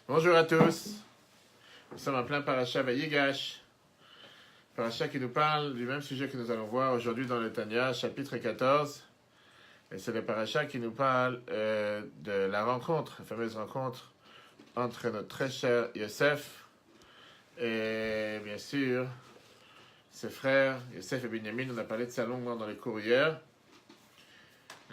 Bonjour à tous. Nous sommes en plein Parasha Vayigash. Parasha qui nous parle du même sujet que nous allons voir aujourd'hui dans le Tanya, chapitre 14. Et c'est le Parasha qui nous parle de la rencontre, la fameuse rencontre entre notre très cher Yosef et bien sûr ses frères, Yosef et Binyamin. On a parlé de ça longuement dans les cours hier.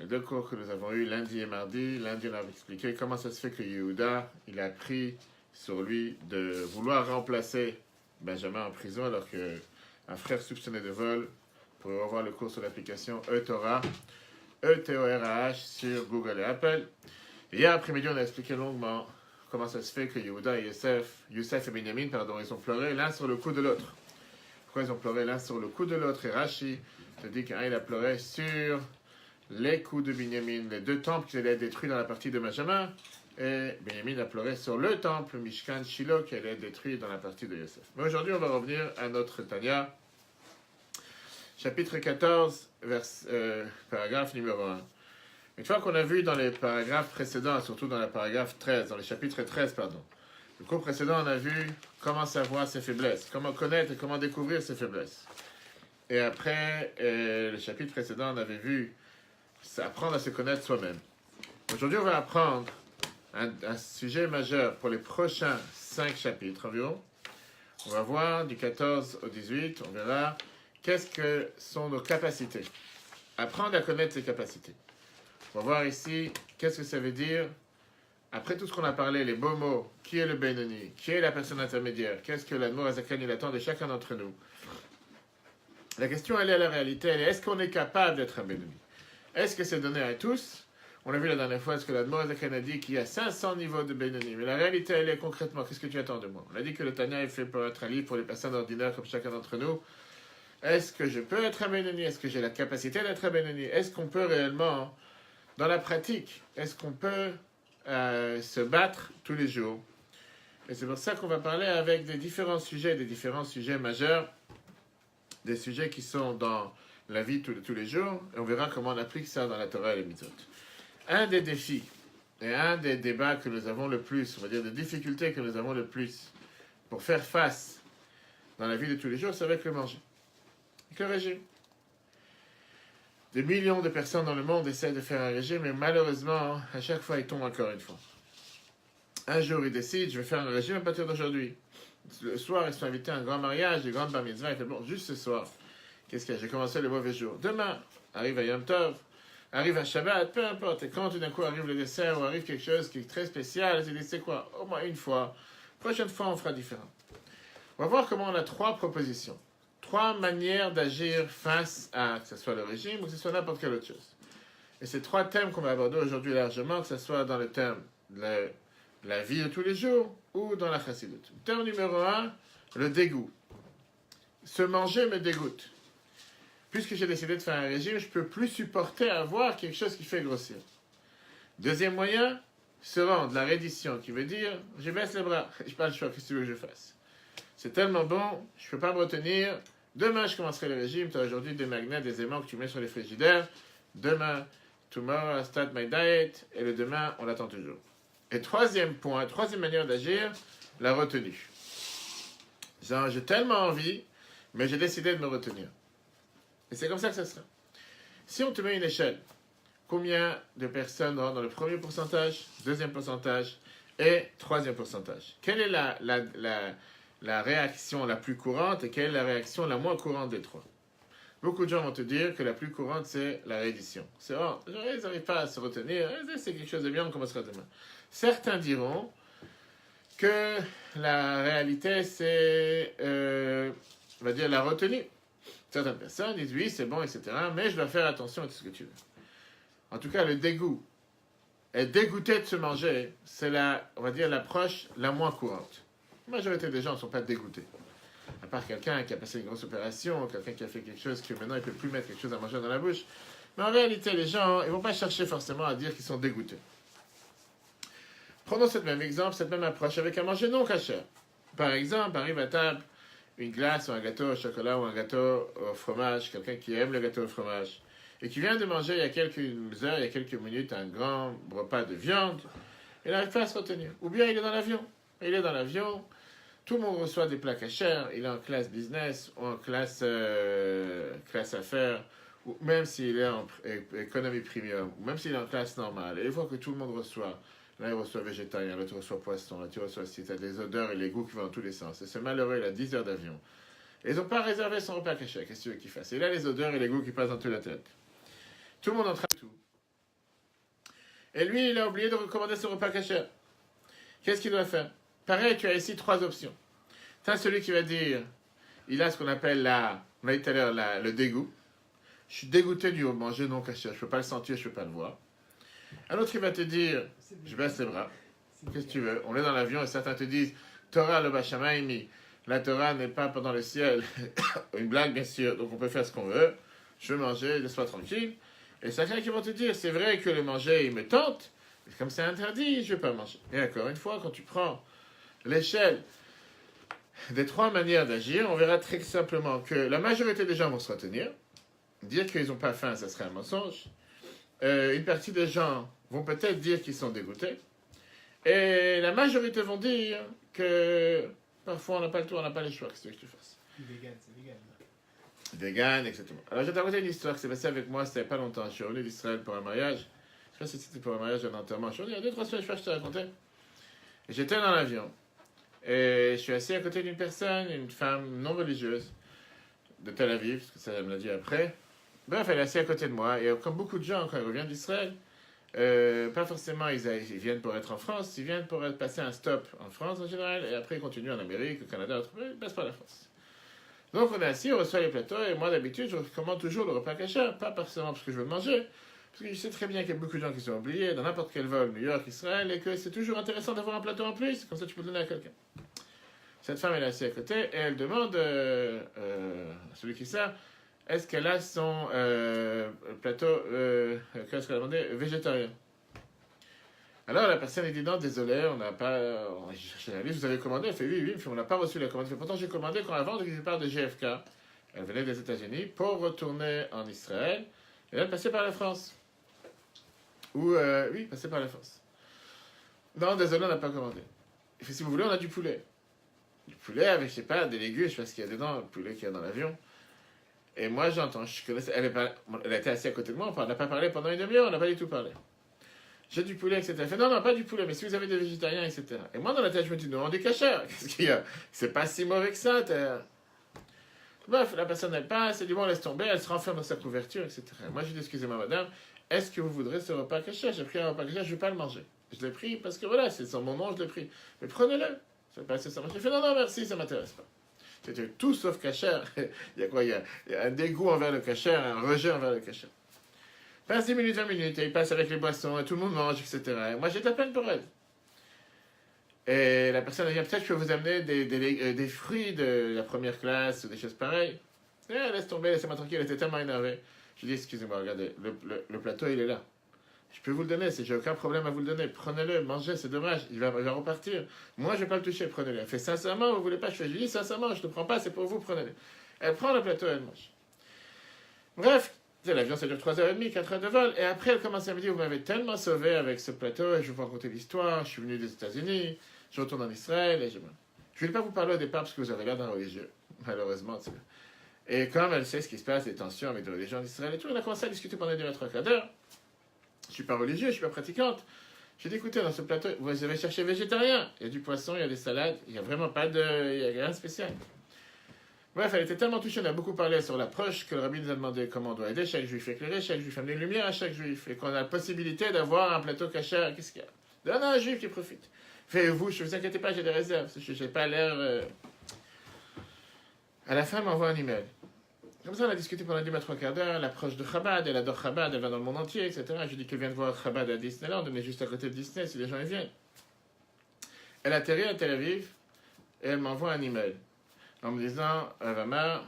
Les deux cours que nous avons eus lundi et mardi. Lundi, on a expliqué comment ça se fait que Yehuda, il a pris sur lui de vouloir remplacer Benjamin en prison alors qu'un frère soupçonné de vol. Pour revoir le cours sur l'application eTorah, E-T-O-R-A-H sur Google et Apple. Et hier après-midi, on a expliqué longuement comment ça se fait que Yehuda et Youssef et Binyamin, ils ont pleuré l'un sur le cou de l'autre. Pourquoi ils ont pleuré l'un sur le cou de l'autre? Et Rashi te dit qu'un, il a pleuré sur les coups de Binyamin, les deux temples qui allaient être détruits dans la partie de Benjamin, et Binyamin a pleuré sur le temple Mishkan Shiloh qui allait être détruit dans la partie de Yosef. Mais aujourd'hui, on va revenir à notre Tanya, chapitre 14, paragraphe numéro 1. Une fois qu'on a vu dans les paragraphes précédents, surtout dans le paragraphe 13, dans le chapitre 13, pardon, le cours précédent, on a vu comment savoir ses faiblesses, comment connaître et comment découvrir ses faiblesses. Et après, le chapitre précédent, on avait vu apprendre à se connaître soi-même. Aujourd'hui, on va apprendre un sujet majeur pour les prochains 5 chapitres environ. On va voir du 14 au 18, on verra qu'est-ce que sont nos capacités. Apprendre à connaître ses capacités. On va voir ici qu'est-ce que ça veut dire. Après tout ce qu'on a parlé, les beaux mots, qui est le Benoni, qui est la personne intermédiaire, qu'est-ce que l'Admor Azaken il attend de chacun d'entre nous. La question, elle est à la réalité, elle est, est-ce qu'on est capable d'être un Benoni? Est-ce que c'est donné à tous? On a vu la dernière fois ce que l'Admor Azaken a dit qu'il y a 500 niveaux de Benoni. Mais la réalité, elle est concrètement, qu'est-ce que tu attends de moi? On a dit que le Tanya est fait pour être un livre pour les personnes ordinaires comme chacun d'entre nous. Est-ce que je peux être un Benoni? Est-ce que j'ai la capacité d'être un Benoni? Est-ce qu'on peut réellement, dans la pratique, est-ce qu'on peut se battre tous les jours? Et c'est pour ça qu'on va parler avec des différents sujets majeurs, des sujets qui sont dans la vie tous les jours, et on verra comment on applique ça dans la Torah et les mitzvot. Un des défis et un des débats que nous avons le plus, on va dire des difficultés que nous avons le plus pour faire face dans la vie de tous les jours, c'est avec le manger. Avec le régime. Des millions de personnes dans le monde essaient de faire un régime, mais malheureusement, à chaque fois, ils tombent encore une fois. Un jour, ils décident, je vais faire un régime à partir d'aujourd'hui. Le soir, ils sont invités à un grand mariage, une grande bar mitzvah, et fait bon, juste ce soir. Qu'est-ce qu'il y a? J'ai commencé le mauvais jour. Demain, arrive à Yom Tov, arrive à Shabbat, peu importe. Et quand tout d'un coup arrive le dessert ou arrive quelque chose qui est très spécial, ils disent, c'est quoi? Au moins une fois. Prochaine fois, on fera différent. On va voir comment on a 3 propositions. 3 manières d'agir face à, que ce soit le régime ou que ce soit n'importe quelle autre chose. Et ces 3 thèmes qu'on va aborder aujourd'hui largement, que ce soit dans le thème de la vie de tous les jours ou dans la chassidut. Thème numéro 1, le dégoût. Se manger me dégoûte. Puisque j'ai décidé de faire un régime, je ne peux plus supporter avoir quelque chose qui fait grossir. Deuxième moyen, se rendre, la reddition, qui veut dire, je baisse les bras, je n'ai pas le choix, qu'est-ce que tu veux que je fasse? C'est tellement bon, je ne peux pas me retenir. Demain, je commencerai le régime. Tu as aujourd'hui des magnets, des aimants que tu mets sur les frigidaires. Demain, tomorrow I start my diet. Et le demain, on l'attend toujours. Et troisième point, troisième manière d'agir, la retenue. Genre, j'ai tellement envie, mais j'ai décidé de me retenir. Et c'est comme ça que ça sera. Si on te met une échelle, combien de personnes rentrent dans le premier pourcentage, deuxième pourcentage et troisième pourcentage? Quelle est la réaction la plus courante et quelle est la réaction la moins courante des 3? Beaucoup de gens vont te dire que la plus courante, c'est la reddition. C'est oh, ils n'arrivent pas à se retenir, c'est quelque chose de bien, on commencera demain. Certains diront que la réalité, c'est, on va dire, la retenue. Certaines personnes disent oui, c'est bon, etc., mais je dois faire attention à tout ce que tu veux. En tout cas, le dégoût, être dégoûté de se manger, c'est on va dire, l'approche la moins courante. La majorité des gens ne sont pas dégoûtés. À part quelqu'un qui a passé une grosse opération, quelqu'un qui a fait quelque chose que maintenant il ne peut plus mettre quelque chose à manger dans la bouche. Mais en réalité, les gens, ils ne vont pas chercher forcément à dire qu'ils sont dégoûtés. Prenons ce même exemple, cette même approche avec un manger non kasher. Par exemple, arrive à table une glace ou un gâteau au chocolat ou un gâteau au fromage, quelqu'un qui aime le gâteau au fromage, et qui vient de manger il y a quelques heures, il y a quelques minutes, un grand repas de viande, il n'arrive pas à se retenir. Ou bien il est dans l'avion. Il est dans l'avion, tout le monde reçoit des plats cachers, il est en classe business ou en classe affaires, ou même s'il est en économie premium, ou même s'il est en classe normale, et il voit que tout le monde reçoit. Là, il reçoit végétarien, l'autre reçoit poisson, l'autre reçoit si tu as des odeurs et les goûts qui vont dans tous les sens. Et ce malheureux, il a 10 heures d'avion. Et ils n'ont pas réservé son repas caché. Qu'est-ce que tu veux qu'il fasse? Et là, les odeurs et les goûts qui passent dans toute la tête. Tout le monde en train de tout. Et lui, il a oublié de recommander son repas caché. Qu'est-ce qu'il doit faire? Pareil, tu as ici 3 options. Tu as celui qui va dire, il a ce qu'on appelle on a dit tout à l'heure, le dégoût. Je suis dégoûté du manger non caché. Je ne peux pas le sentir, je ne peux pas le voir. Un autre, il va te dire, je baisse les bras. Qu'est-ce que tu veux? On est dans l'avion et certains te disent, Torah le Bashamaimi. La Torah n'est pas pendant le ciel. Une blague, bien sûr. Donc on peut faire ce qu'on veut. Je veux manger, laisse-moi tranquille. Et certains qui vont te dire, c'est vrai que le manger, il me tente. Mais comme c'est interdit, je ne vais pas manger. Et encore une fois, quand tu prends l'échelle des 3 manières d'agir, on verra très simplement que la majorité des gens vont se retenir. Dire qu'ils n'ont pas faim, ça serait un mensonge. Une partie des gens vont peut-être dire qu'ils sont dégoûtés. Et la majorité vont dire que parfois on n'a pas le tour, on n'a pas les choix. Qu'est-ce que tu fasses? Vegan, c'est vegan. Vegan, exactement. Alors je vais te raconter une histoire qui s'est passée avec moi, c'était il n'y a pas longtemps. Je suis revenu d'Israël pour un mariage. Je ne sais pas si c'était pour un mariage ou un enterrement. Je suis revenu il y a 2-3 semaines, je sais pas si je te racontais. Et j'étais dans l'avion. Et je suis assis à côté d'une personne, une femme non religieuse, de Tel Aviv, parce que ça me l'a dit après. Bref, elle est assise à côté de moi. Et comme beaucoup de gens, quand ils reviennent d'Israël, pas forcément ils viennent pour être en France, ils viennent pour passer un stop en France en général, et après ils continuent en Amérique, au Canada, ils passent par la France. Donc on est assis, on reçoit les plateaux, et moi d'habitude je commande toujours le repas caché, pas forcément parce que je veux le manger, parce que je sais très bien qu'il y a beaucoup de gens qui sont oubliés dans n'importe quel vol, New York, Israël, et que c'est toujours intéressant d'avoir un plateau en plus, comme ça tu peux le donner à quelqu'un. Cette femme elle est assise à côté, et elle demande à celui qui sert, est-ce qu'elle a son plateau, qu'est-ce qu'elle a demandé, végétarien? Alors la personne elle dit non, désolé, on n'a pas, j'ai cherché la liste, vous avez commandé? Elle fait oui, on n'a pas reçu la commande. Elle fait, pourtant j'ai commandé quand avant que je parte de JFK. Elle venait des États-Unis pour retourner en Israël, et elle passait par la France. Oui, passer par la France. Non, désolé, on n'a pas commandé. Il fait, si vous voulez, on a du poulet. Du poulet avec, je sais pas, des légumes, je sais pas ce qu'il y a dedans, le poulet qu'il y a dans l'avion. Et moi, j'entends, je connaissais, elle était assise à côté de moi, on n'a pas parlé pendant une demi-heure, on n'a pas du tout parlé. J'ai du poulet, etc. Elle fait, non, pas du poulet, mais si vous avez des végétariens, etc. Et moi, dans la tête, je me dis, non, on est cachère. Qu'est-ce qu'il y a? C'est pas si mauvais que ça. Bref, la personne, elle passe, elle dit, bon, laisse tomber, elle se renferme dans sa couverture, etc. Moi, je dis, excusez-moi, madame, est-ce que vous voudrez ce repas caché? J'ai pris un repas caché, je ne vais pas le manger. Je l'ai pris parce que voilà, c'est sans mon nom, je l'ai pris. Mais prenez-le. C'est pas assez ça. J'ai fait, non, merci, ça ne m'intéresse pas. C'était tout sauf cachère. Il y a quoi? Il y a un dégoût envers le cachère, un rejet envers le cachère. Passe 10 minutes, 20 minutes, et il passe avec les boissons, et tout le monde mange, etc. Et moi, j'ai de la peine pour elle. Et la personne a dit, peut-être que je peux vous amener des fruits de la première classe, ou des choses pareilles. Et laisse tomber, laissez-moi tranquille, elle était tellement énervée. Je lui ai dit, excusez-moi, regardez, le plateau, il est là. Je peux vous le donner, j'ai aucun problème à vous le donner. Prenez-le, mangez, c'est dommage, il va repartir. Moi, je ne vais pas le toucher, prenez-le. Elle fait, sincèrement, vous ne voulez pas? Je lui dis, sincèrement, je ne le prends pas, c'est pour vous, prenez-le. Elle prend le plateau, elle mange. Bref, l'avion, ça dure 3h30, 4 heures de vol. Et après, elle commence à me dire, vous m'avez tellement sauvé avec ce plateau, et je vais vous raconter l'histoire, je suis venu des États-Unis, je retourne en Israël, et je ne vais pas vous parler au départ parce que vous avez l'air d'un religieux, malheureusement. Et comme elle sait ce qui se passe, les tensions avec les religions d'Israël et tout, on a commencé à discuter pendant 2 à 3 quarts d'heure. Je ne suis pas religieux, je ne suis pas pratiquante. J'ai dit, écoutez, dans ce plateau, vous avez cherché végétarien. Il y a du poisson, il y a des salades, il n'y a vraiment pas de... il n'y a rien de spécial. Bref, elle était tellement touchée, on a beaucoup parlé sur l'approche, que le rabbi nous a demandé comment on doit aider chaque juif éclairé, chaque juif amener une lumière à chaque juif, et qu'on a la possibilité d'avoir un plateau caché. Qu'est-ce qu'il y a? Donne à un juif qui profite. Fait, vous, ne vous inquiétez pas, j'ai des réserves, je n'ai pas l'air... À la fin, elle m'envoie un email. Comme ça, on a discuté pendant 2 à 3 quarts d'heure, l'approche de Chabad, elle adore Chabad, elle va dans le monde entier, etc. Je lui dis qu'elle vient de voir Chabad à Disneyland, on est juste à côté de Disney, si les gens y viennent. Elle atterrit à Tel Aviv, et elle m'envoie un email, en me disant, Vamar,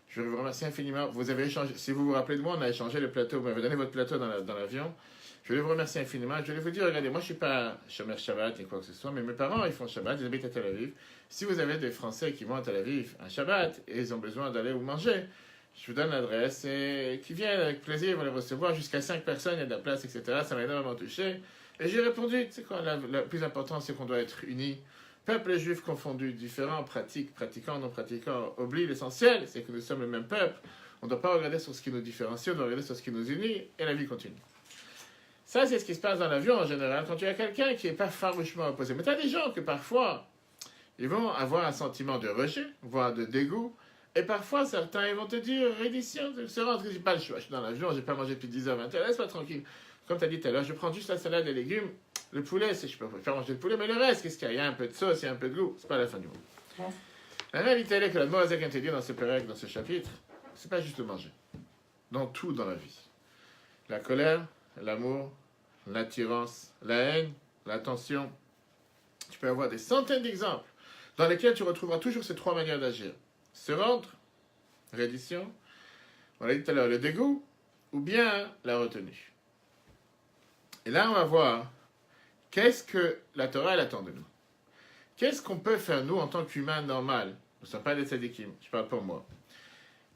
je vous remercie infiniment, vous avez échangé, si vous vous rappelez de moi, on a échangé le plateau, vous m'avez donné votre plateau dans l'avion, je voulais vous remercier infiniment, je voulais vous dire, regardez, moi je ne suis pas Shomer Shabbat ni quoi que ce soit, mais mes parents, ils font Shabbat, ils habitent à Tel Aviv. Si vous avez des Français qui vont à Tel Aviv un Shabbat, et ils ont besoin d'aller où manger, je vous donne l'adresse, et qui viennent avec plaisir, ils vont les recevoir, jusqu'à 5 personnes, il y a de la place, etc. Ça m'a énormément touché. Et j'ai répondu, tu sais quoi, le plus important, c'est qu'on doit être unis, Peuple et juif confondus, différents, pratiquants, non pratiquants, oublient l'essentiel, c'est que nous sommes le même peuple. On ne doit pas regarder sur ce qui nous différencie, on doit regarder sur ce qui nous unit, et la vie continue. Ça, c'est ce qui se passe dans l'avion en général, quand tu as quelqu'un qui n'est pas farouchement opposé. Mais tu as des gens que parfois, ils vont avoir un sentiment de rejet, voire de dégoût, et parfois, certains, ils vont te dire, reddition, se rendre, je n'ai pas le choix, je suis dans l'avion, je n'ai pas mangé depuis 10h, 20h, laisse-moi tranquille. Comme tu as dit tout à l'heure, je prends juste la salade et les légumes, le poulet, je peux faire manger le poulet, mais le reste, qu'est-ce qu'il y a? Il y a un peu de sauce, il y a un peu de goût, c'est pas la fin du monde. Ouais. La réalité, elle est que la Moazek interdit dans ce pérec, dans ce chapitre, c'est pas juste le manger. Dans tout dans la vie. La colère, l'amour, l'attirance, la haine, l'attention. Tu peux avoir des centaines d'exemples dans lesquels tu retrouveras toujours ces trois manières d'agir. Se rendre, reddition, on l'a dit tout à l'heure, le dégoût, ou bien la retenue. Et là, on va voir qu'est-ce que la Torah elle attend de nous. Qu'est-ce qu'on peut faire, nous, en tant qu'humains normal? Nous ne sommes pas des tzadikim, je parle pour moi.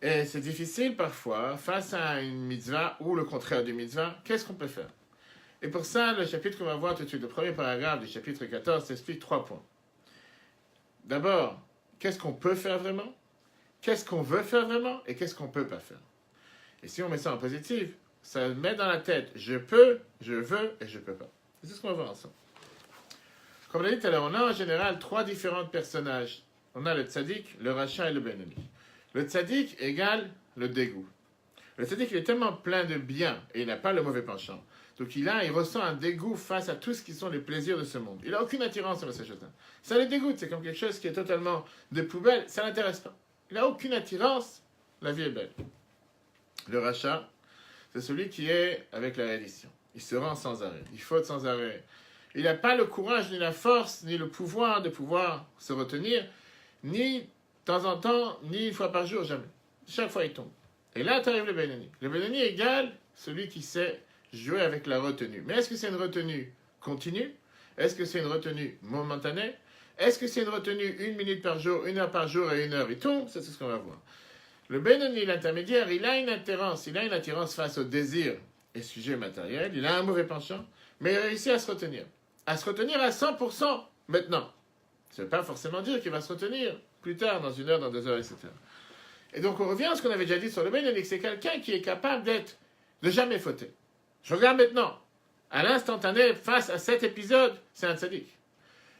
Et c'est difficile parfois, face à une mitzvah ou le contraire d'une mitzvah, qu'est-ce qu'on peut faire? Et pour ça, le chapitre qu'on va voir tout de suite, le premier paragraphe du chapitre 14, s'explique 3 points. D'abord, qu'est-ce qu'on peut faire vraiment? Qu'est-ce qu'on veut faire vraiment? Et qu'est-ce qu'on ne peut pas faire? Et si on met ça en positif, ça met dans la tête, je peux, je veux et je ne peux pas. C'est ce qu'on va voir ensemble. Comme on l'a dit tout à l'heure, on a en général 3 différents personnages. On a le tzaddik, le rachat et le benoni. Le tzaddik égale le dégoût. Le tzaddik, il est tellement plein de bien et il n'a pas le mauvais penchant. Donc il ressent un dégoût face à tout ce qui sont les plaisirs de ce monde. Il n'a aucune attirance envers ces choses-là. Ça le dégoûte, c'est comme quelque chose qui est totalement de poubelle, ça ne l'intéresse pas. Il n'a aucune attirance, la vie est belle. Le rachat, c'est celui qui est avec la reddition. Il se rend sans arrêt, il faute sans arrêt. Il n'a pas le courage, ni la force, ni le pouvoir de pouvoir se retenir, ni de temps en temps, ni une fois par jour, jamais. Chaque fois, il tombe. Et là, t'arrive le Benoni. Le Benoni égale celui qui sait jouer avec la retenue. Mais est-ce que c'est une retenue continue? Est-ce que c'est une retenue momentanée? Est-ce que c'est une retenue 1 minute par jour, 1 heure par jour et 1 heure il tombe? C'est ce qu'on va voir. Le Benoni, l'intermédiaire, il a une attirance face au désir et sujet matériel. Il a un mauvais penchant, mais il réussit à se retenir. À se retenir à 100% maintenant. Ça ne veut pas forcément dire qu'il va se retenir plus tard, dans 1 heure, dans 2 heures, etc. Et donc on revient à ce qu'on avait déjà dit sur le Benoni, c'est quelqu'un qui est capable de jamais fauter. Je regarde maintenant, à l'instantané, face à cet épisode, c'est un tzaddik.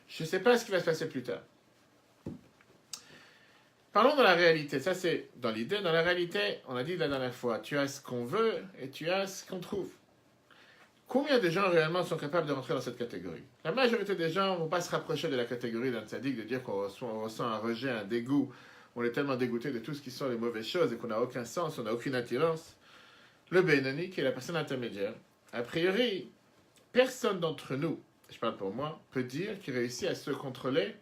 Je ne sais pas ce qui va se passer plus tard. Parlons de la réalité, ça c'est dans l'idée. Dans la réalité, on a dit la dernière fois, tu as ce qu'on veut et tu as ce qu'on trouve. Combien de gens réellement sont capables de rentrer dans cette catégorie? La majorité des gens ne vont pas se rapprocher de la catégorie d'un tzaddik, de dire qu'on ressent un rejet, un dégoût. On est tellement dégoûté de tout ce qui sont les mauvaises choses et qu'on n'a aucun sens, on n'a aucune attirance. Le Benoni, qui est la personne intermédiaire, a priori, personne d'entre nous, je parle pour moi, peut dire qu'il réussit à se contrôler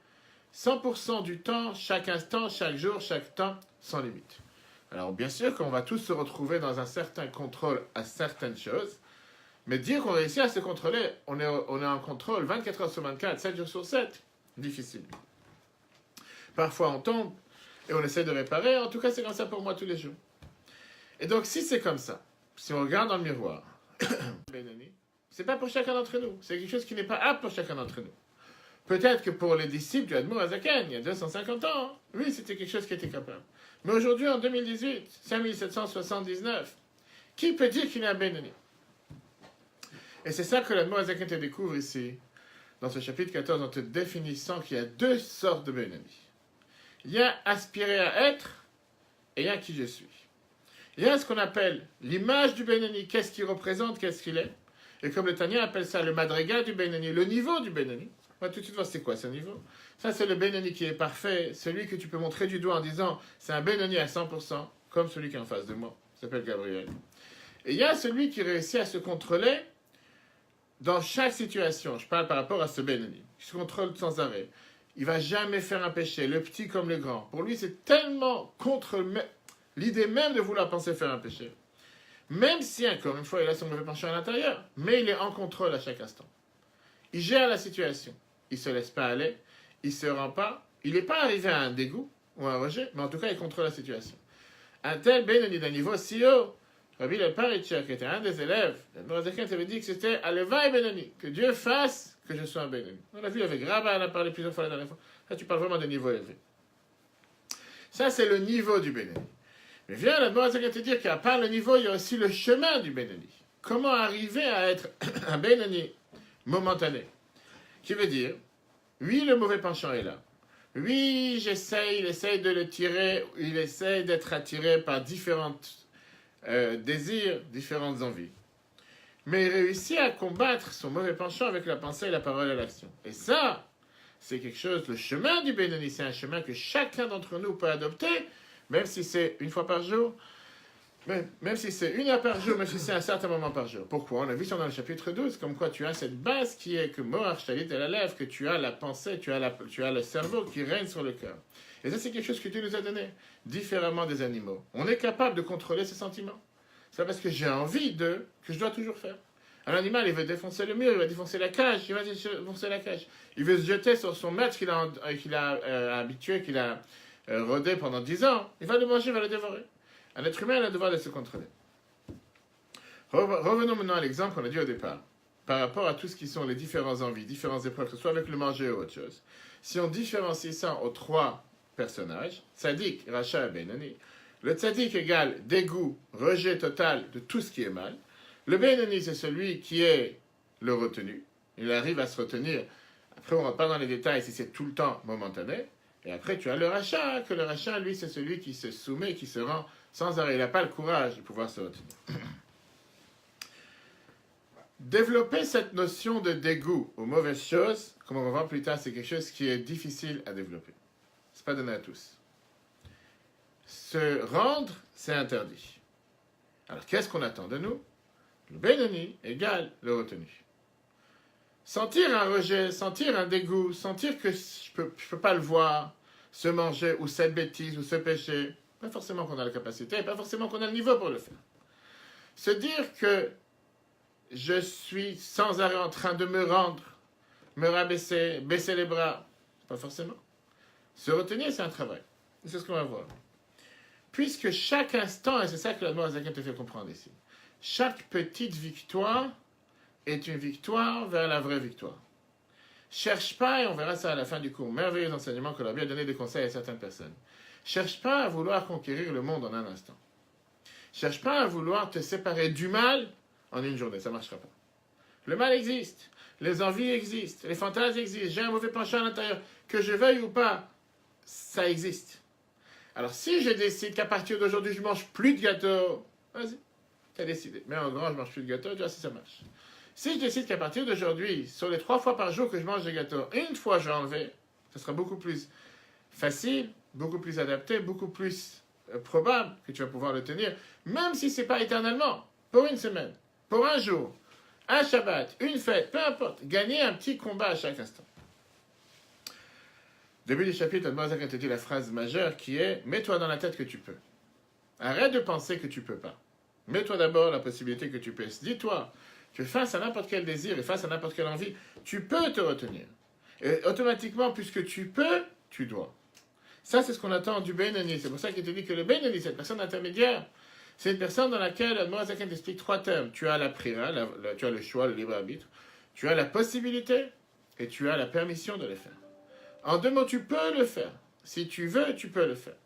100% du temps, chaque instant, chaque jour, chaque temps, sans limite. Alors bien sûr qu'on va tous se retrouver dans un certain contrôle à certaines choses, mais dire qu'on réussit à se contrôler, on est en contrôle 24 heures sur 24, 7 jours sur 7, difficile. Parfois on tombe et on essaie de réparer, en tout cas c'est comme ça pour moi tous les jours. Et donc si c'est comme ça, si on regarde dans le miroir, c'est pas pour chacun d'entre nous, c'est quelque chose qui n'est pas apte pour chacun d'entre nous. Peut-être que pour les disciples du Admour Azaken, il y a 250 ans, oui, c'était quelque chose qui était capable. Mais aujourd'hui, en 2018, 5779, qui peut dire qu'il est un Benoni? Et c'est ça que l'Admour Azaken te découvre ici, dans ce chapitre 14, en te définissant qu'il y a 2 sortes de Benoni. Il y a aspirer à être, et il y a qui je suis. Il y a ce qu'on appelle l'image du Benoni, qu'est-ce qu'il représente, qu'est-ce qu'il est. Et comme le Tanya appelle ça le Madriga du Benoni, le niveau du Benoni. On va tout de suite voir c'est quoi ce niveau. Ça c'est le Benoni qui est parfait, celui que tu peux montrer du doigt en disant c'est un Benoni à 100%, comme celui qui est en face de moi, il s'appelle Gabriel. Et il y a celui qui réussit à se contrôler dans chaque situation. Je parle par rapport à ce Benoni, qui se contrôle sans arrêt. Il ne va jamais faire un péché, le petit comme le grand. Pour lui c'est tellement contre l'idée même de vouloir penser faire un péché. Même si, encore une fois, il a son mauvais penchant à l'intérieur, mais il est en contrôle à chaque instant. Il gère la situation. Il ne se laisse pas aller, il ne se rend pas, il n'est pas arrivé à un dégoût ou à un rejet, mais en tout cas, il contrôle la situation. Un tel Benoni d'un niveau si haut, Rabbi El Paritcher, qui était un des élèves, le Noazaken avait dit que c'était Aleva et Benoni, que Dieu fasse que que je sois un Benoni. On l'a vu avec Rabba, on a parlé plusieurs fois la dernière fois. Là, tu parles vraiment de niveau élevé. Ça, c'est le niveau du Benoni. Mais viens, la Gemara te dire qu'à part le niveau, il y a aussi le chemin du Benoni. Comment arriver à être un Benoni momentané? Qui veut dire, oui, le mauvais penchant est là. Oui, il essaye de le tirer, il essaye d'être attiré par différents désirs, différentes envies. Mais il réussit à combattre son mauvais penchant avec la pensée, la parole et l'action. Et ça, c'est quelque chose, le chemin du Benoni, c'est un chemin que chacun d'entre nous peut adopter, même si c'est une fois par jour, même si c'est une heure par jour, même si c'est un certain moment par jour. Pourquoi? On a vu ça dans le chapitre 12, comme quoi tu as cette base qui est que Moach Talit est la lèvre, que tu as la pensée, tu as le cerveau qui règne sur le cœur. Et ça, c'est quelque chose que Dieu nous a donné, différemment des animaux. On est capable de contrôler ses sentiments. C'est parce que j'ai envie que je dois toujours faire. Un animal, il veut défoncer le mur, il va défoncer la cage, il veut se jeter sur son maître qu'il a habitué, qu'il a rodé pendant 10 ans. Il va le manger, il va le dévorer. Un être humain a le devoir de se contrôler. Revenons maintenant à l'exemple qu'on a dit au départ. Par rapport à tout ce qui sont les différentes envies, différentes épreuves, que ce soit avec le manger ou autre chose. Si on différencie ça aux 3 personnages, Tzadik, Racha et Benoni, le Tzadik égale dégoût, rejet total de tout ce qui est mal. Le Benoni, c'est celui qui est le retenu. Il arrive à se retenir. Après, on ne rentre pas dans les détails si c'est tout le temps momentané. Et après, tu as le Racha, que le Racha, lui, c'est celui qui se soumet, qui se rend sans arrêt. Il n'a pas le courage de pouvoir se retenir. Développer cette notion de dégoût aux mauvaises choses, comme on va voir plus tard, c'est quelque chose qui est difficile à développer. Ce n'est pas donné à tous. Se rendre, c'est interdit. Alors, qu'est-ce qu'on attend de nous? Le Benoni égale le retenu. Sentir un rejet, sentir un dégoût, sentir que je peux pas le voir, se manger, ou cette bêtise, ou ce péché, pas forcément qu'on a la capacité, pas forcément qu'on a le niveau pour le faire. Se dire que je suis sans arrêt en train de me rendre, me rabaisser, baisser les bras, pas forcément. Se retenir, c'est un travail. Et c'est ce qu'on va voir. Puisque chaque instant, et c'est ça que la Noazakin te fait comprendre ici, chaque petite victoire est une victoire vers la vraie victoire. Cherche pas, et on verra ça à la fin du cours, merveilleux enseignement que l'on a bien donné des conseils à certaines personnes. Cherche pas à vouloir conquérir le monde en un instant. Cherche pas à vouloir te séparer du mal en une journée, ça ne marchera pas. Le mal existe, les envies existent, les fantasmes existent, j'ai un mauvais penchant à l'intérieur, que je veuille ou pas, ça existe. Alors si je décide qu'à partir d'aujourd'hui je ne mange plus de gâteau, vas-y, tu as décidé. Mais en grand, je ne mange plus de gâteau, tu vois si ça marche. Si je décide qu'à partir d'aujourd'hui, sur les 3 fois par jour que je mange des gâteaux, une fois je vais enlever, ce sera beaucoup plus facile, beaucoup plus adapté, beaucoup plus probable que tu vas pouvoir le tenir, même si ce n'est pas éternellement, pour une semaine, pour un jour, un Shabbat, une fête, peu importe, gagner un petit combat à chaque instant. Début du chapitre, Admorazak te dit la phrase majeure qui est « Mets-toi dans la tête que tu peux ». Arrête de penser que tu ne peux pas. Mets-toi d'abord la possibilité que tu peux. Dis-toi que face à n'importe quel désir et face à n'importe quelle envie, tu peux te retenir. Et automatiquement, puisque tu peux, tu dois. Ça, c'est ce qu'on attend du Benoni. C'est pour ça qu'il te dit que le Benoni, cette personne intermédiaire, c'est une personne dans laquelle Admorazak t'explique 3 thèmes. Tu as la prière, tu as le choix, le libre arbitre, tu as la possibilité et tu as la permission de le faire. En 2 mots, tu peux le faire. Si tu veux, tu peux le faire.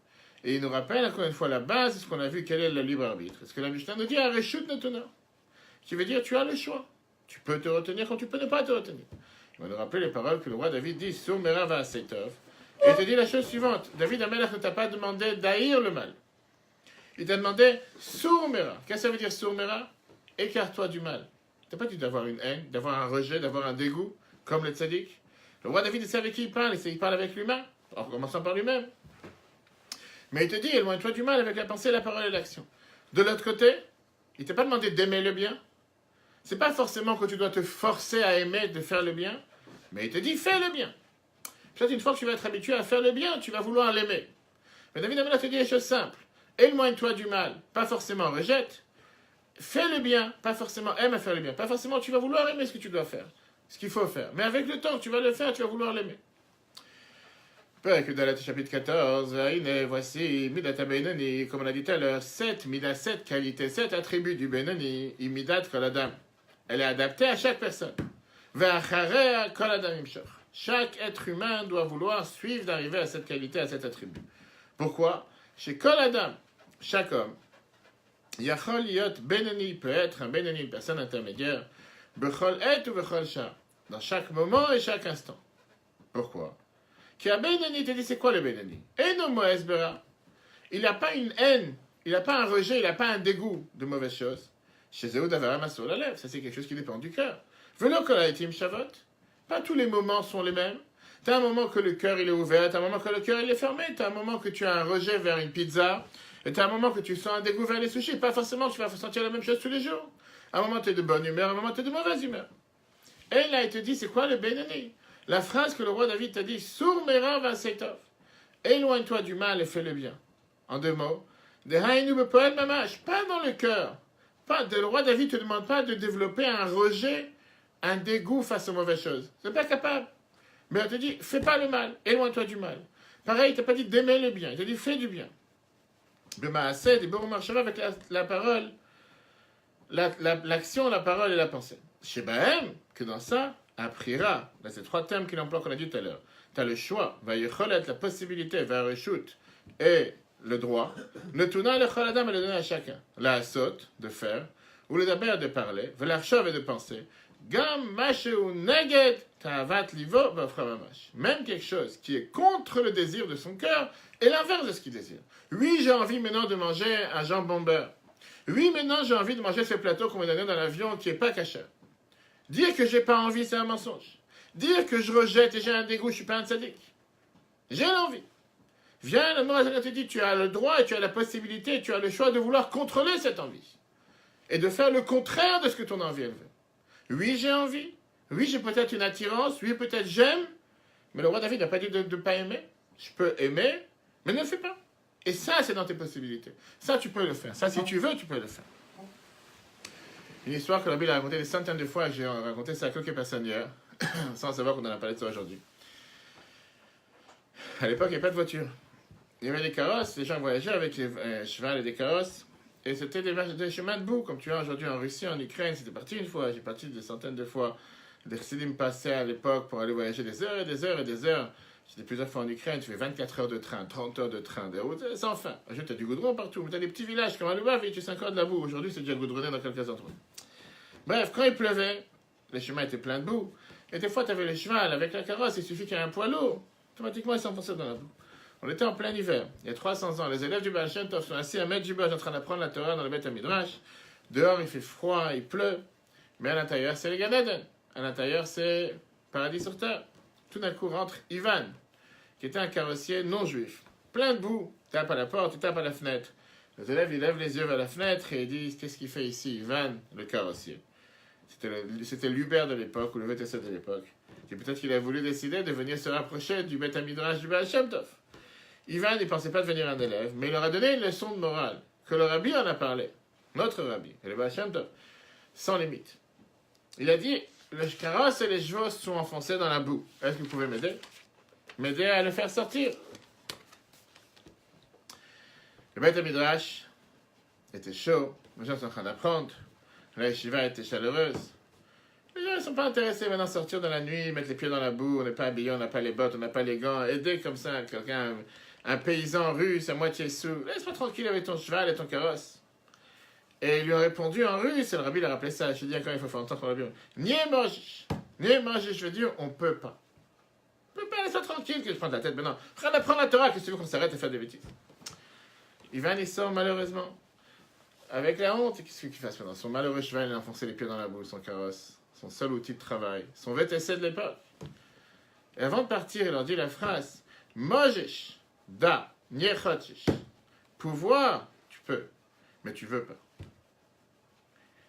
Et il nous rappelle encore une fois la base de ce qu'on a vu, quel est le libre arbitre. Est-ce que la Mishnah nous dit Areshut Netuna, qui veut dire tu as le choix. Tu peux te retenir quand tu peux ne pas te retenir. Il va nous rappeler les paroles que le roi David dit Sur Mera va Seitov. Et il te dit la chose suivante. David Amelach ne t'a pas demandé d'haïr le mal. Il t'a demandé Sur Mera. Qu'est-ce que ça veut dire Sur Mera? Écarte-toi du mal. Il t'a pas dit d'avoir une haine, d'avoir un rejet, d'avoir un dégoût, comme le tzaddik. Le roi David, il sait avec qui il parle, il parle avec l'humain, en commençant par lui-même. Mais il te dit, éloigne-toi du mal avec la pensée, la parole et l'action. De l'autre côté, il ne t'a pas demandé d'aimer le bien. C'est pas forcément que tu dois te forcer à aimer, de faire le bien, mais il te dit, fais le bien. Peut-être une fois que tu vas être habitué à faire le bien, tu vas vouloir l'aimer. Mais David Amelach te dit les choses simples. Éloigne-toi du mal, pas forcément rejette. Fais le bien, pas forcément aime à faire le bien. Pas forcément tu vas vouloir aimer ce que tu dois faire. Ce qu'il faut faire. Mais avec le temps, tu vas le faire, tu vas vouloir l'aimer. Que dans le chapitre 14, voici Midat Benoni, comme on a dit tout à l'heure, 7 qualités, 7 attributs du Benoni, Imidat Koladam. Elle est adaptée à chaque personne. Ve'acharea kol adam yimshach. Chaque être humain doit vouloir suivre d'arriver à cette qualité, à cet attribut. Pourquoi? Chez kol adam, chaque homme, yachol liot benoni, peut être un benoni, une personne intermédiaire, bechol et ou bechol shah, dans chaque moment et chaque instant. Pourquoi? Qui a benoni, te dit c'est quoi le benoni? Eno moes bera. Il n'a pas une haine, il n'a pas un rejet, il n'a pas un dégoût de mauvaises choses. Chez Zéhoud Avara Maso la lèvre, ça c'est quelque chose qui dépend du cœur. Velo kolaitim shavot. Pas tous les moments sont les mêmes. Tu as un moment que le cœur il est ouvert, tu as un moment que le cœur il est fermé, tu as un moment que tu as un rejet vers une pizza, et tu as un moment que tu sens un dégoût vers les sushis. Pas forcément tu vas sentir la même chose tous les jours. À un moment tu es de bonne humeur, à un moment tu es de mauvaise humeur. Et là il te dit c'est quoi le Benoni? La phrase que le roi David t'a dit, Sour mera vaseitov. Éloigne-toi du mal et fais le bien. En deux mots, de haïnu bepoel mamash, pas dans le cœur. Le roi David ne te demande pas de développer un rejet, un dégoût face aux mauvaises choses. Tu n'es pas capable. Mais il te dit, fais pas le mal, éloigne-toi du mal. Pareil, il ne t'a pas dit d'aimer le bien, il t'a dit, fais du bien. Bemaased et Boromar avec la parole, l'action, la parole et la pensée. Chez Bahem, que dans ça, aprira, là c'est trois termes qu'il emploie qu'on a dit tout à l'heure. Tu as le choix, va y la possibilité, va reshoot, et le droit. Le tuna le choladam et le donner à chacun. La saute, de faire, ou le daber de parler, velarchov et de penser. Gam masheu neged ta'avat livo b'aframamash. Même quelque chose qui est contre le désir de son cœur est l'inverse de ce qu'il désire. Oui, j'ai envie maintenant de manger un jambon beurre. Oui, maintenant j'ai envie de manger ce plateau qu'on m'a donné dans l'avion qui n'est pas caché. Dire que j'ai pas envie, c'est un mensonge. Dire que je rejette et j'ai un dégoût, je suis pas un tzaddik. J'ai l'envie. Viens, le Morazana te dit, tu as le droit et tu as la possibilité, tu as le choix de vouloir contrôler cette envie. Et de faire le contraire de ce que ton envie elle veut. Oui, j'ai envie. Oui, j'ai peut-être une attirance. Oui, peut-être j'aime. Mais le roi David n'a pas dit de ne pas aimer. Je peux aimer, mais ne le fais pas. Et ça, c'est dans tes possibilités. Ça, tu peux le faire. Ça, si tu veux, tu peux le faire. Une histoire que la Bible a racontée des centaines de fois. J'ai raconté ça à quelques personnes hier, sans savoir qu'on en a parlé de ça aujourd'hui. À l'époque, il n'y avait pas de voiture. Il y avait des carrosses. Les gens voyageaient avec les chevals et des carrosses. Et c'était des chemins de boue, comme tu as aujourd'hui en Russie, en Ukraine. C'était parti une fois, j'ai parti des centaines de fois. Des chassidim passaient à l'époque pour aller voyager des heures et des heures et des heures. J'étais plusieurs fois en Ukraine, tu fais 24 heures de train, 30 heures de train, des routes sans fin. Tu as du goudron partout, mais tu as des petits villages comme à Lubavitch, tu sais encore de la boue. Aujourd'hui, c'est déjà goudronné dans quelques endroits. Bref, quand il pleuvait, les chemins étaient pleins de boue. Et des fois, tu avais le cheval avec la carrosse, il suffit qu'il y ait un poids lourd. Automatiquement, ils s'enfonçaient dans la boue. On était en plein hiver, il y a 300 ans. Les élèves du Baal Shem Tov sont assis à Medjibouj en train d'apprendre la Torah dans le Beth Midrash. Dehors, il fait froid, il pleut. Mais à l'intérieur, c'est le Gan Eden. À l'intérieur, c'est paradis sur terre. Tout d'un coup, rentre Ivan, qui était un carrossier non juif. Plein de boue. Il tape à la porte, il tape à la fenêtre. Les élèves, ils lèvent les yeux vers la fenêtre et ils disent, qu'est-ce qu'il fait ici, Ivan, le carrossier? C'était l'Uber de l'époque, ou le VTC de l'époque. Et peut-être qu'il a voulu décider de venir se rapprocher du Beth Midrash du Baal Shem Tov. Ivan ne pensait pas devenir un élève, mais il leur a donné une leçon de morale, que le rabbi en a parlé, notre rabbi, et le Baal Shem Tov, sans limite. Il a dit, les carrosses et les chevaux sont enfoncés dans la boue. Est-ce que vous pouvez m'aider? M'aider à le faire sortir. Le Beth Midrash était chaud, les gens sont en train d'apprendre, la yeshiva était chaleureuse. Les gens ne sont pas intéressés maintenant à sortir dans la nuit, mettre les pieds dans la boue, on n'est pas habillé, on n'a pas les bottes, on n'a pas les gants, aider comme ça quelqu'un, un paysan russe à moitié sous, laisse-moi tranquille avec ton cheval et ton carrosse. Et ils lui ont répondu en russe, et le rabbi l'a rappelé ça, je dis quand il faut faire entendre le rabbi, nié manger, je veux dire, on peut pas. On peut pas, laisse-moi tranquille que je prenne la tête maintenant. Rien à prendre la Torah, que tu veux qu'on s'arrête et faire des bêtises. Ivan il sort malheureusement, avec la honte, qu'est-ce qu'il fasse maintenant? Son malheureux cheval, il a enfoncé les pieds dans la boue, son carrosse, son seul outil de travail, son VTC de l'époque. Et avant de partir, il leur dit la phrase, Mojesh, da, niechotish. Pouvoir, tu peux, mais tu veux pas.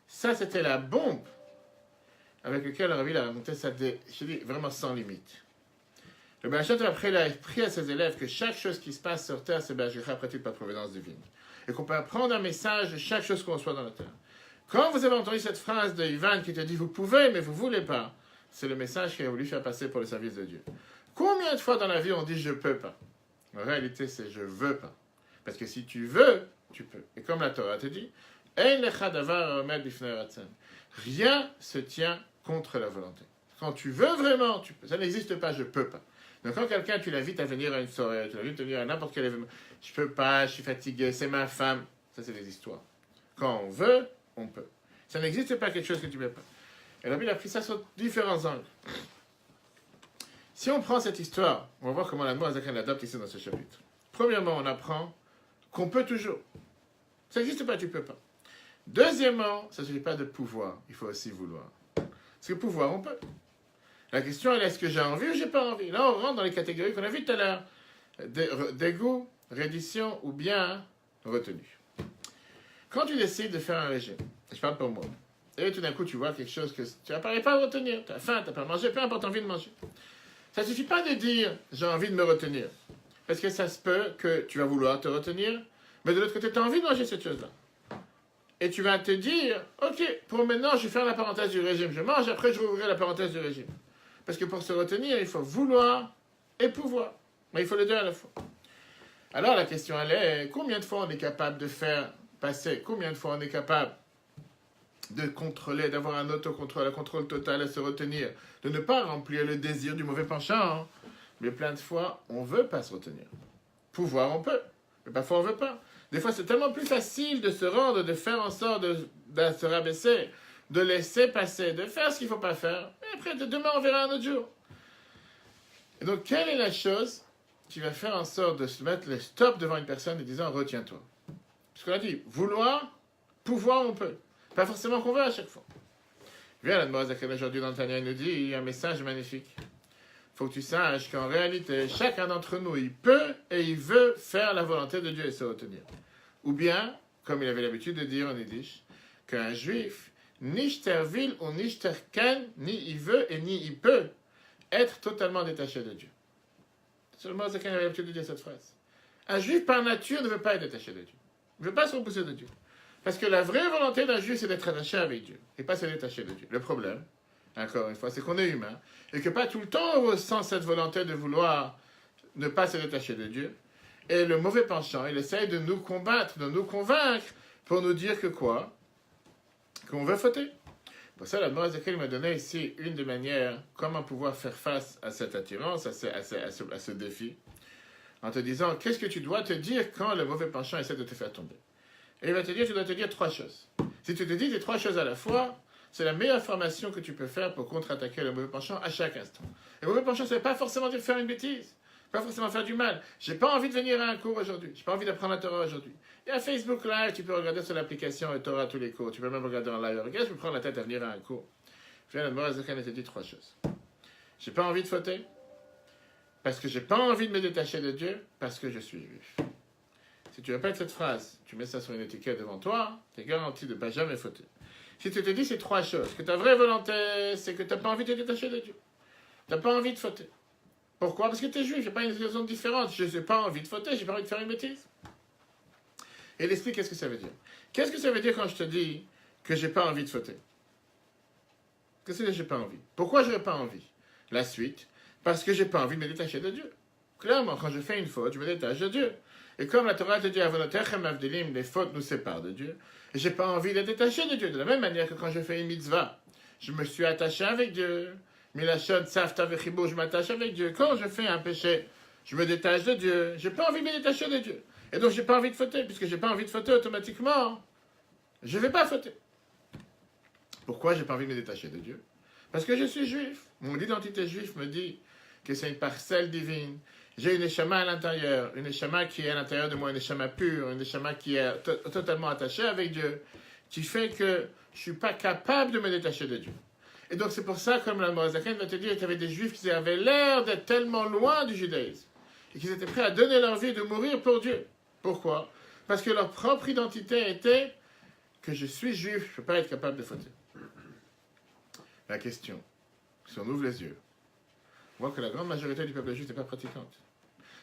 Ça, c'était la bombe avec laquelle le rabbi a raconté ça, je dis, vraiment sans limite. Le Baal Shem Tov, après, il a appris à ses élèves que chaque chose qui se passe sur terre, c'est Bajira pratique par providence divine. Et qu'on peut apprendre un message de chaque chose qu'on reçoit dans la terre. Quand vous avez entendu cette phrase de Ivan qui te dit, vous pouvez, mais vous voulez pas, c'est le message qu'il a voulu faire passer pour le service de Dieu. Combien de fois dans la vie on dit, je peux pas? En réalité, c'est je veux pas. Parce que si tu veux, tu peux. Et comme la Torah te dit, rien se tient contre la volonté. Quand tu veux vraiment, tu peux. Ça n'existe pas, je peux pas. Donc quand quelqu'un, tu l'invites à venir à une soirée, tu l'invites à venir à n'importe quel événement, je peux pas, je suis fatigué, c'est ma femme. Ça, c'est des histoires. Quand on veut, on peut. Ça n'existe pas quelque chose que tu ne peux pas. Et la Bible a pris ça sur différents angles. Si on prend cette histoire, on va voir comment l'Admor Azaken l'adapte ici dans ce chapitre. Premièrement, on apprend qu'on peut toujours. Ça n'existe pas, tu ne peux pas. Deuxièmement, ça ne suffit pas de pouvoir, il faut aussi vouloir. Parce que pouvoir, on peut. La question est, est-ce que j'ai envie ou j'ai pas envie? Là, on rentre dans les catégories qu'on a vues tout à l'heure. Dégoût, reddition ou bien retenue. Quand tu décides de faire un régime, je parle pour moi, et tout d'un coup, tu vois quelque chose que tu n'apparais pas à retenir, tu as faim, tu n'as pas mangé, peu importe, tu as envie de manger. Ça ne suffit pas de dire j'ai envie de me retenir. Parce que ça se peut que tu vas vouloir te retenir, mais de l'autre côté, tu as envie de manger cette chose-là. Et tu vas te dire, ok, pour maintenant, je vais faire la parenthèse du régime. Je mange, après je rouvrirai la parenthèse du régime. Parce que pour se retenir, il faut vouloir et pouvoir. Mais il faut les deux à la fois. Alors la question, elle est, combien de fois on est capable de faire passer, combien de fois on est capable de contrôler, d'avoir un autocontrôle, un contrôle total, à se retenir, de ne pas remplir le désir du mauvais penchant. Hein. Mais plein de fois, on ne veut pas se retenir. Pouvoir, on peut. Mais parfois, on ne veut pas. Des fois, c'est tellement plus facile de se rendre, de faire en sorte de se rabaisser, de laisser passer, de faire ce qu'il ne faut pas faire. Et après, demain, on verra un autre jour. Et donc, quelle est la chose qui va faire en sorte de se mettre le stop devant une personne en disant « retiens-toi ». Parce qu'on a dit, vouloir, pouvoir, on peut. Pas forcément qu'on veut à chaque fois. Viens, l'Admor Azaken aujourd'hui dans le Tanya, il nous dit, il y a un message magnifique. Il faut que tu saches qu'en réalité, chacun d'entre nous, il peut et il veut faire la volonté de Dieu et se retenir. Ou bien, comme il avait l'habitude de dire en yiddish, qu'un juif, nichtervil ou nichterken, ni il veut et ni il peut être totalement détaché de Dieu. Seulement, Azaken avait l'habitude de dire cette phrase. Un juif, par nature, ne veut pas être détaché de Dieu. Il ne veut pas se repousser de Dieu. Parce que la vraie volonté d'un juif, c'est d'être attaché avec Dieu, et pas se détacher de Dieu. Le problème, encore une fois, c'est qu'on est humain, et que pas tout le temps on ressent cette volonté de vouloir ne pas se détacher de Dieu. Et le mauvais penchant, il essaye de nous combattre, de nous convaincre, pour nous dire que quoi? Qu'on veut fauter. Pour ça, l'Admor Azaken m'a donné ici une des manières comment pouvoir faire face à cette attirance, à ce défi, en te disant, qu'est-ce que tu dois te dire quand le mauvais penchant essaie de te faire tomber? Et il va te dire, tu dois te dire 3 choses. Si tu te dis ces 3 choses à la fois, c'est la meilleure formation que tu peux faire pour contre-attaquer le mauvais penchant à chaque instant. Le mauvais penchant, ça ne veut pas forcément dire faire une bêtise, pas forcément faire du mal. J'ai pas envie de venir à un cours aujourd'hui, j'ai pas envie d'apprendre la Torah aujourd'hui. Il y a Facebook Live, tu peux regarder sur l'application et Torah tous les cours, tu peux même regarder en live. Regarde, je peux prendre la tête à venir à un cours. Je viens d'Admor Azaken et te dit 3 choses. J'ai pas envie de fauter, parce que j'ai pas envie de me détacher de Dieu, parce que je suis juif. Si tu répètes cette phrase, tu mets ça sur une étiquette devant toi, tu es garanti de ne pas jamais fauter. Si tu te dis ces 3 choses, que ta vraie volonté, c'est que tu n'as pas envie de te détacher de Dieu. Tu n'as pas envie de fauter. Pourquoi? Parce que tu es juif, il n'y a pas une raison différente. Je n'ai pas envie de fauter, j'ai pas envie de faire une bêtise. Et il explique qu'est-ce que ça veut dire. Qu'est-ce que ça veut dire quand je te dis que j'ai pas envie de fauter? Qu'est-ce que j'ai pas envie? Pourquoi je n'ai pas envie? La suite, parce que j'ai pas envie de me détacher de Dieu. Clairement, quand je fais une faute, je me détache de Dieu. Et comme la Torah te dit, les fautes nous séparent de Dieu, et j'ai pas envie d'être détaché de Dieu. De la même manière que quand je fais une mitzvah, je me suis attaché avec Dieu. Milachon, Safta, Vechibo, je m'attache avec Dieu. Quand je fais un péché, je me détache de Dieu. J'ai pas envie de me détacher de Dieu. Et donc j'ai pas envie de fauter, puisque j'ai pas envie de fauter automatiquement. Je vais pas fauter. Pourquoi j'ai pas envie de me détacher de Dieu? Parce que je suis juif. Mon identité juive me dit que c'est une parcelle divine. J'ai une neshama à l'intérieur, une neshama qui est à l'intérieur de moi, une neshama pure, une neshama qui est totalement attachée avec Dieu, qui fait que je ne suis pas capable de me détacher de Dieu. Et donc c'est pour ça, comme l'Admor Azaken va te dire, qu'il y avait des juifs qui avaient l'air d'être tellement loin du judaïsme, et qu'ils étaient prêts à donner leur vie, de mourir pour Dieu. Pourquoi? Parce que leur propre identité était que je suis juif, je ne peux pas être capable de fauter. La question, si on ouvre les yeux, on voit que la grande majorité du peuple juif n'est pas pratiquante.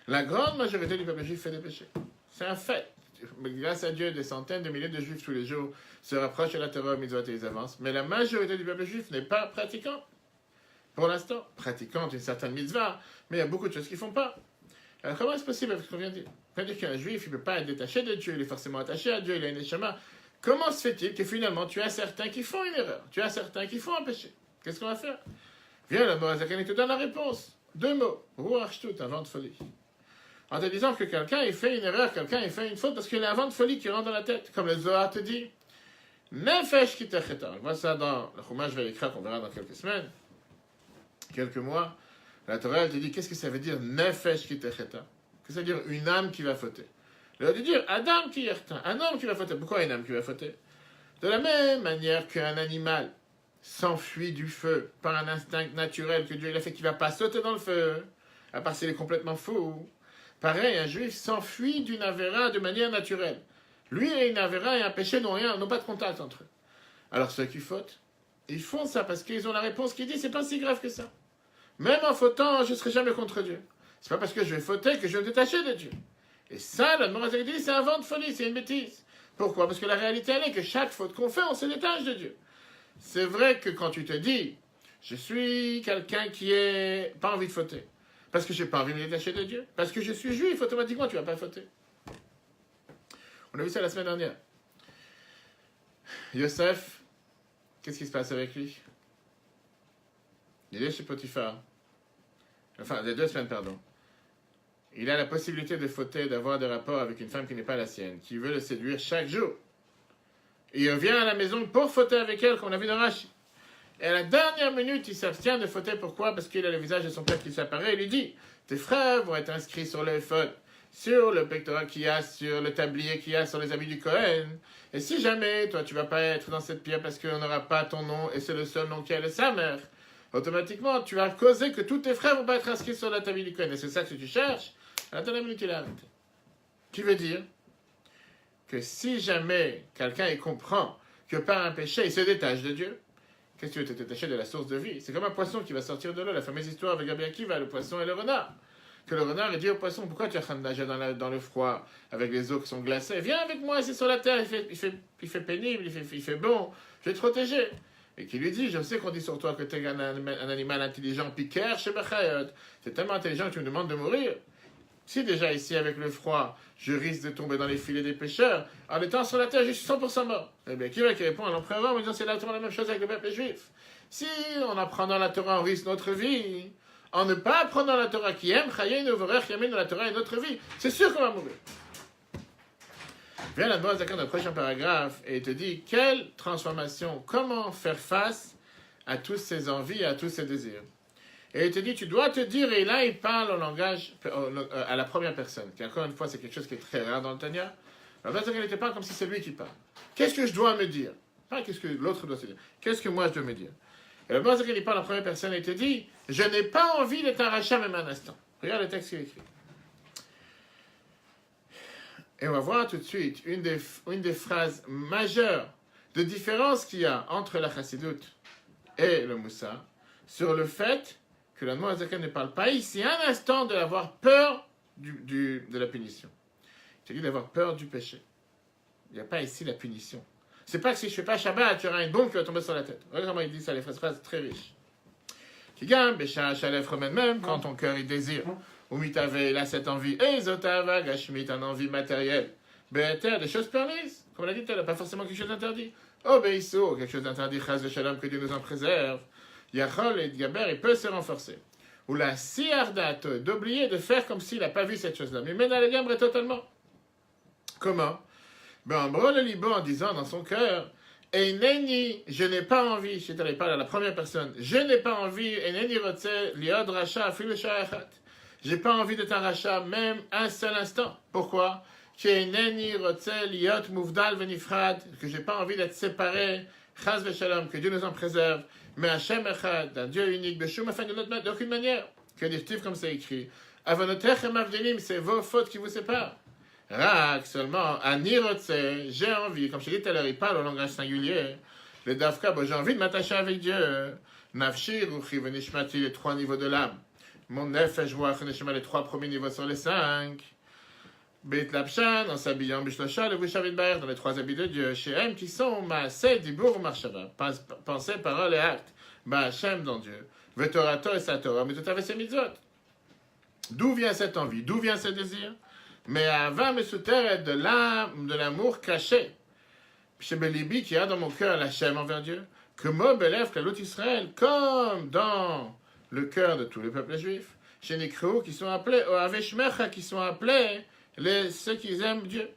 La grande majorité du peuple juif fait des péchés. C'est un fait. Grâce à Dieu, des centaines de milliers de juifs tous les jours se rapprochent de la Torah, mitzvot et ils avancent. Mais la majorité du peuple juif n'est pas pratiquant. Pour l'instant, pratiquante une certaine mitzvah, mais il y a beaucoup de choses qu'ils ne font pas. Alors comment est-ce possible avec ce qu'on vient de dire? On vient de dire qu'un juif, il ne peut pas être détaché de Dieu, il est forcément attaché à Dieu, il a une neshama. Comment se fait-il que finalement tu as certains qui font une erreur, tu as certains qui font un péché? Qu'est-ce qu'on va faire? Viens, la Morazakan, il te donne la réponse. 2 mots. Ruach Shtut, un vent de folie. En te disant que quelqu'un ait fait une erreur, quelqu'un ait fait une faute parce qu'il y a un vent de folie qui rentre dans la tête. Comme le Zohar te dit. Nefesh ki techeta. On voit ça dans le Chumash Vayikra qu'on verra dans quelques semaines, quelques mois. La Torah, elle te dit, qu'est-ce que ça veut dire Nefesh ki techeta? Qu'est-ce que ça veut dire une âme qui va fauter? Elle veut dire Adam qui yerta, un homme qui va fauter. Pourquoi une âme qui va fauter? De la même manière qu'un animal s'enfuit du feu par un instinct naturel que Dieu il a fait, qu'il ne va pas sauter dans le feu, à part s'il est complètement fou. Pareil, un juif s'enfuit d'une avéra de manière naturelle. Lui et une avéra et un péché n'ont pas de contact entre eux. Alors ceux qui fautent, ils font ça parce qu'ils ont la réponse qui dit c'est pas si grave que ça. Même en fautant, je ne serai jamais contre Dieu. C'est pas parce que je vais fauter que je vais me détacher de Dieu. Et ça, la Morazakan dit, c'est un vent de folie, c'est une bêtise. Pourquoi? Parce que la réalité, elle est que chaque faute qu'on fait, on se détache de Dieu. C'est vrai que quand tu te dis, je suis quelqu'un qui n'a pas envie de fauter, parce que je n'ai pas envie de me détacher de Dieu, parce que je suis juif, automatiquement, tu ne vas pas fauter. On a vu ça la semaine dernière. Yosef, qu'est-ce qui se passe avec lui? Il est chez Potiphar. Enfin, il y a 2 semaines, pardon. Il a la possibilité de fauter, d'avoir des rapports avec une femme qui n'est pas la sienne, qui veut le séduire chaque jour. Et il revient à la maison pour fauter avec elle, comme on a vu dans Rashi. Et à la dernière minute, il s'abstient de fauter. Pourquoi? Parce qu'il a le visage de son père qui s'apparaît. Il lui dit, tes frères vont être inscrits sur le éphod, sur le pectoral qu'il y a, sur le tablier qu'il y a, sur les habits du Kohen. Et si jamais, toi, tu ne vas pas être dans cette pierre parce qu'on n'aura pas ton nom, et c'est le seul nom qu'il y a, le Samer, automatiquement, tu as causé que tous tes frères ne vont pas être inscrits sur la tablier du Kohen. Et c'est ça que tu cherches. À la dernière minute, il a arrêté. Qui veut dire que si jamais quelqu'un comprend que par un péché, il se détache de Dieu, qu'est-ce que tu veux te détacher de la source de vie? C'est comme un poisson qui va sortir de l'eau, la fameuse histoire avec Rabbi Akiva, le poisson et le renard. Que le renard il dit au poisson, pourquoi tu es en train de nager dans le froid avec les eaux qui sont glacées? Viens avec moi, c'est sur la terre, il fait pénible, il fait bon, je vais te protéger. Et qui lui dit, je sais qu'on dit sur toi que tu es un animal intelligent, piquer chez Bachayot. C'est tellement intelligent que tu me demandes de mourir. Si déjà ici avec le froid, je risque de tomber dans les filets des pêcheurs, en étant sur la terre, je suis 100% mort. Eh bien, qui va qui répond à l'empereur Rome en disant c'est exactement la même chose avec le peuple juif. Si en apprenant la Torah, on risque notre vie, en ne pas apprenant la Torah, qui aime, chayein, overech, yamin, la Torah et notre vie, c'est sûr qu'on va mourir. Viens la Morazakan dans le prochain paragraphe et il te dit quelle transformation, comment faire face à toutes ces envies, à tous ces désirs. Et il te dit, tu dois te dire, et là il parle au langage, à la première personne, qui encore une fois c'est quelque chose qui est très rare dans le Tanya. Alors là, il n'était pas comme si c'est lui qui parle. Qu'est-ce que je dois me dire? Pas qu'est-ce que l'autre doit se dire. Qu'est-ce que moi je dois me dire? Et le Morazakan il parle en première personne et il te dit, je n'ai pas envie d'être un rachat même un instant. Regarde le texte qu'il écrit. Et on va voir tout de suite une des phrases majeures de différence qu'il y a entre la Chassidoute et le Moussa sur le fait que la Morazakan ne parle pas ici un instant de avoir peur de la punition. Il te dit d'avoir peur du péché. Il n'y a pas ici la punition. C'est pas que si je ne fais pas Shabbat, tu auras une bombe qui va tomber sur la tête. Regarde comment il dit ça, les phrases très riches. Qui gagne, Bécha, Chalef, même quand ton cœur il désire. Ou mitave, il a cette envie. Et zotava, gashmit, une envie matérielle. Béter, des choses permises. Comme on l'a dit tout à l'heure, pas forcément quelque chose d'interdit. Obéissou, quelque chose d'interdit, chas de shalom, que Dieu nous en préserve. Yachol et Gaber, il peut se renforcer. Ou la siardato, d'oublier de faire comme s'il n'a pas vu cette chose-là. Mais mène à la gabre totalement. Comment? Ben, en le libo en disant dans son cœur, Eineni, je n'ai pas envie, je t'allais parler à la première personne, je n'ai pas envie, Eineni rotse, liod racha, filu sha'achat. J'ai pas envie d'être un rachat, même un seul instant. Pourquoi? Eineni rotse, liot mouvdal venifrad, que j'ai pas envie d'être séparé, chas v'shalom, que Dieu nous en préserve, mais Hashem echad, d'un Dieu unique, b'shum afin d'aucune manière. Que dit-il comme c'est écrit? Avonotech et mavdelim, c'est vos fautes qui vous séparent. Rak, seulement, anirotse, j'ai envie, comme je l'ai dit tout à l'heure, il parle au langage singulier. Le dafka, bon, j'ai envie de m'attacher avec Dieu. Nafshi, ruchi, venishmati, les 3 niveaux de l'âme. Mon nefesh, ruach, venishma, les 3 premiers niveaux sur les 5. Beit lapshan, en s'habillant, bishlosha, le vishavit baer, dans les 3 habits de Dieu. Chez M, qui sont maaseh, dibur, marshava. Pensée, parole et acte. Hashem dans Dieu. Vetorato et sa Torah, mais tout avec ses mitzvot. D'où vient cette envie? D'où vient ce désir? Mais avant Mesouter de l'amour caché. Chez Belibi qui a dans mon cœur la Shem envers Dieu. que Mobelef, que l'autre Israël, comme dans le cœur de tous les peuples juifs, chez les Nécréo, qui sont appelés, au Aveshmecha, qui sont appelés ceux qui aiment Dieu.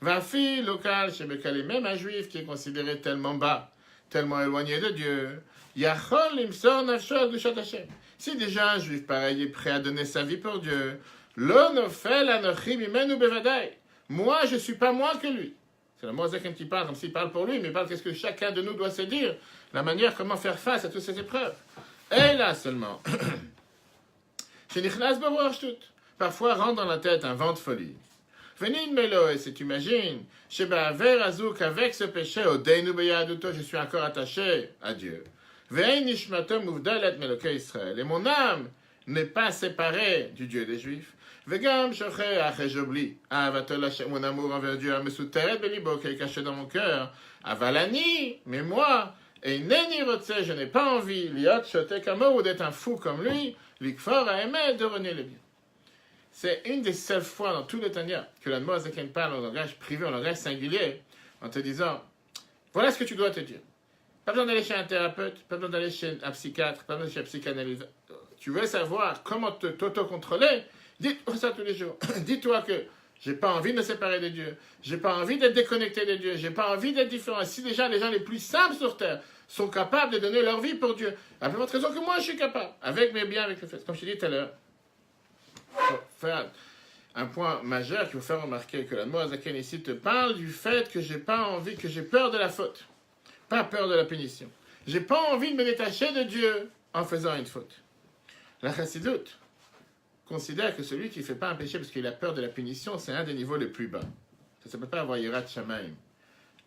Vafi, local, chez Bekali, même un juif qui est considéré tellement bas, tellement éloigné de Dieu, Yachol, Imsor, Nafshol, Gushat Hashem. Si déjà un juif pareil est prêt à donner sa vie pour Dieu, l'onofel, anochim, imenu bevadai. Moi, je ne suis pas moins que lui. C'est le Mozaken qui parle, comme s'il parle pour lui, mais il parle qu'est-ce que chacun de nous doit se dire, la manière comment faire face à toutes ces épreuves. Et là seulement, chez Nichnas Baruch Shtut, parfois rentre dans la tête un vent de folie. Venin Melo, et si tu imagines, chez Ba'aver Azouk, avec ce péché, Odeinu Beyaduto, je suis encore attaché à Dieu. Vein Nishmatom Uvdalet Meloke Israël, et mon âme n'est pas séparée du Dieu des Juifs. Vegam Shoché Aché, j'oublie. Avatol Hashem, mon amour envers Dieu, Amesuteret Belibo, qui est caché dans mon cœur. Avalani, mais moi, et Neni Rotse, je n'ai pas envie, Liot Shoté Kamo, ou d'être un fou comme lui, Likfor a aimé de renier le bien. C'est une des seules fois dans tout le Tanya que la Mozaken parle en langage privé, en langage singulier, en te disant, voilà ce que tu dois te dire. Pas besoin d'aller chez un thérapeute, pas besoin d'aller chez un psychiatre, pas besoin d'aller chez un psychanalyste. Tu veux savoir comment t'auto-contrôler? Dis-toi ça tous les jours. Dis-toi que j'ai pas envie de me séparer de Dieu. J'ai pas envie d'être déconnecté de Dieu. J'ai pas envie d'être différent. Si déjà les gens les plus simples sur terre sont capables de donner leur vie pour Dieu, à la même raison que moi je suis capable, avec mes biens, avec le fait. Comme je t'ai dit tout à l'heure, pour faire un point majeur qu'il faut faire remarquer que la Mozaken ici te parle du fait que j'ai pas envie, que j'ai peur de la faute. Pas peur de la punition. J'ai pas envie de me détacher de Dieu en faisant une faute. La Chassidoute considère que celui qui ne fait pas un péché parce qu'il a peur de la punition, c'est un des niveaux les plus bas. Ça ne s'appelle pas avoir Yirat Shamayim.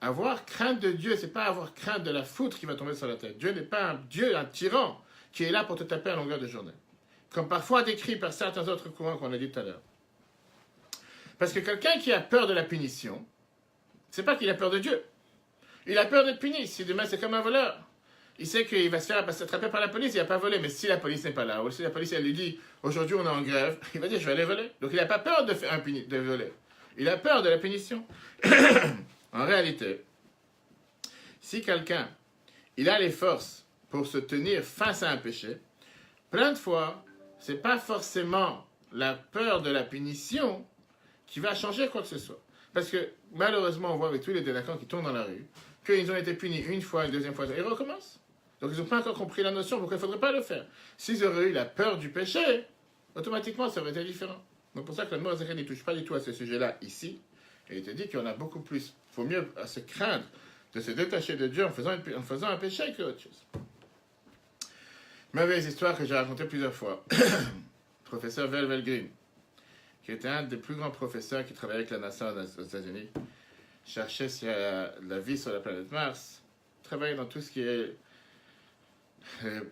Avoir crainte de Dieu, c'est pas avoir crainte de la foudre qui va tomber sur la tête. Dieu n'est pas un Dieu, un tyran, qui est là pour te taper à longueur de journée. Comme parfois décrit par certains autres courants qu'on a dit tout à l'heure. Parce que quelqu'un qui a peur de la punition, c'est pas qu'il a peur de Dieu. Il a peur d'être puni. Si demain c'est comme un voleur, il sait qu'il va se faire attraper par la police, il n'a pas volé. Mais si la police n'est pas là, ou si la police elle lui dit aujourd'hui on est en grève, il va dire je vais aller voler. Donc il n'a pas peur de voler. Il a peur de la punition. En réalité, si quelqu'un il a les forces pour se tenir face à un péché, plein de fois, c'est pas forcément la peur de la punition qui va changer quoi que ce soit. Parce que malheureusement, on voit avec tous les délinquants qui tournent dans la rue qu'ils ont été punis une fois, une deuxième fois, et ils recommencent. Donc ils n'ont pas encore compris la notion, pourquoi il ne faudrait pas le faire. S'ils auraient eu la peur du péché, automatiquement ça aurait été différent. Donc pour ça que le Mozaken ne touche pas du tout à ce sujet-là ici, et il te dit qu'on a beaucoup plus, il vaut mieux se craindre de se détacher de Dieu en faisant un péché que autre chose. Mauvaise histoire que j'ai racontée plusieurs fois. Professeur Velvel Green, qui était un des plus grands professeurs qui travaillait avec la NASA aux États-Unis, cherchait sur la vie sur la planète Mars, travaillait dans tout ce qui est,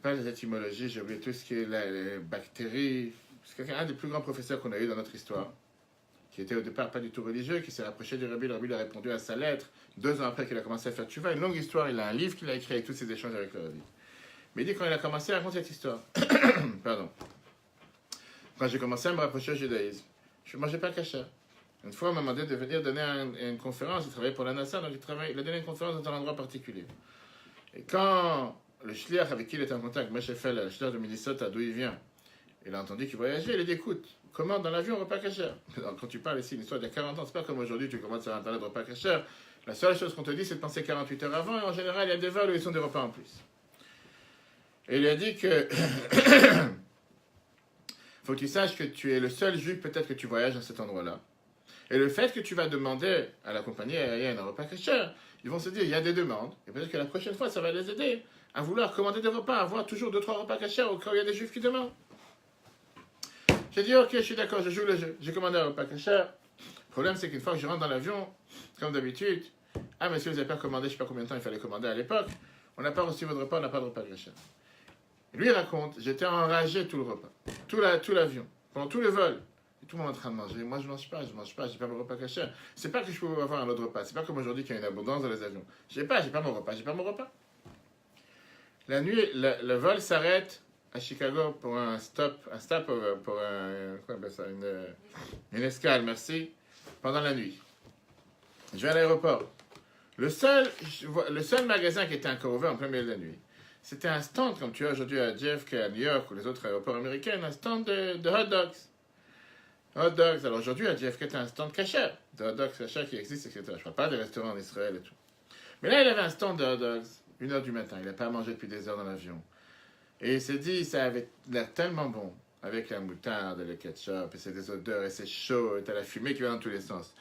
pas les étymologies, j'ai oublié tout ce qui est les bactéries. C'est un des plus grands professeurs qu'on a eu dans notre histoire, qui était au départ pas du tout religieux, qui s'est rapproché du Rabbi. Le Rabbi lui a répondu à sa lettre, 2 ans après qu'il a commencé à faire tchouva. Une longue histoire, il a un livre qu'il a écrit avec tous ses échanges avec le Rabbi. Mais il dit quand il a commencé à raconter cette histoire, pardon, quand j'ai commencé à me rapprocher au judaïsme, je ne mangeais pas kasher. Une fois, on m'a demandé de venir donner une conférence. Il travaillait pour la NASA, donc il a donné une conférence dans un endroit particulier. Et quand le shliach avec qui il était en contact, Moshe Fell, le shliach de Minnesota, d'où il vient, il a entendu qu'il voyageait, il a dit écoute, comment dans l'avion repas kasher? Quand tu parles ici, une histoire d'il y a 40 ans, c'est pas comme aujourd'hui, tu commandes sur Internet repas kasher. La seule chose qu'on te dit, c'est de penser 48 heures avant, et en général, il y a des vols où ils sont des repas en plus. Et il a dit que faut que tu saches que tu es le seul juif peut-être que tu voyages à cet endroit-là. Et le fait que tu vas demander à la compagnie aérienne un repas kasher, ils vont se dire, il y a des demandes, et peut-être que la prochaine fois, ça va les aider à vouloir commander des repas, à avoir toujours 2-3 repas kasher au cas où il y a des juifs qui demandent. J'ai dit, ok, je suis d'accord, je joue le jeu. J'ai commandé un repas kasher. Le problème, c'est qu'une fois que je rentre dans l'avion, comme d'habitude, ah, monsieur, vous n'avez pas commandé, je ne sais pas combien de temps il fallait commander à l'époque, on n'a pas reçu votre repas, on n'a pas de repas kasher. Lui raconte, j'étais enragé tout le repas, tout l'avion, pendant tout le vol. Et tout le monde est en train de manger. Moi, je ne mange pas, j'ai pas mon repas kasher. C'est pas que je peux avoir un autre repas. C'est pas comme aujourd'hui qu'il y a une abondance dans les avions. J'ai pas mon repas. La nuit, le vol s'arrête à Chicago pour un stopover, pour une escale, merci, pendant la nuit. Je vais à l'aéroport. Le seul magasin qui était encore ouvert en plein milieu de la nuit, c'était un stand, comme tu as aujourd'hui à JFK, à New York ou les autres aéroports américains, un stand de hot dogs. Hot dogs. Alors aujourd'hui, à JFK, tu as un stand kasher, de hot dogs kasher qui existe, etc. Je ne parle pas des restaurants en Israël et tout. Mais là, il avait un stand de hot dogs, 1h du matin. Il n'a pas mangé depuis des heures dans l'avion. Et il s'est dit, ça avait l'air tellement bon, avec la moutarde et le ketchup, et c'est des odeurs, et c'est chaud, et t'as la fumée qui va dans tous les sens.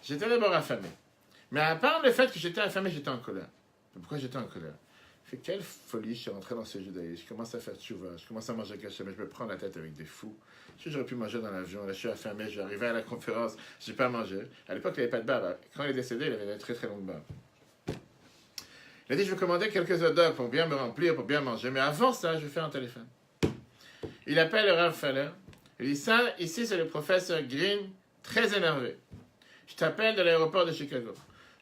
J'étais d'abord affamé. Mais à part le fait que j'étais affamé, j'étais en colère. Pourquoi j'étais en colère? Je fais quelle folie, je suis rentré dans ce judaïsme, je commence à faire tchouva, je commence à manger kasher, mais je me prends la tête avec des fous. J'aurais pu manger dans l'avion, là je suis affamé, je vais arriver à la conférence, j'ai pas mangé. À l'époque, il n'y avait pas de barbe. Quand il est décédé, il avait une très très longue barbe. Il a dit, je vais commander quelques hot dogs pour bien me remplir, pour bien manger, mais avant ça, je vais faire un téléphone. Il appelle le Rav Feller, il dit, ça, ici c'est le professeur Green, très énervé. Je t'appelle de l'aéroport de Chicago.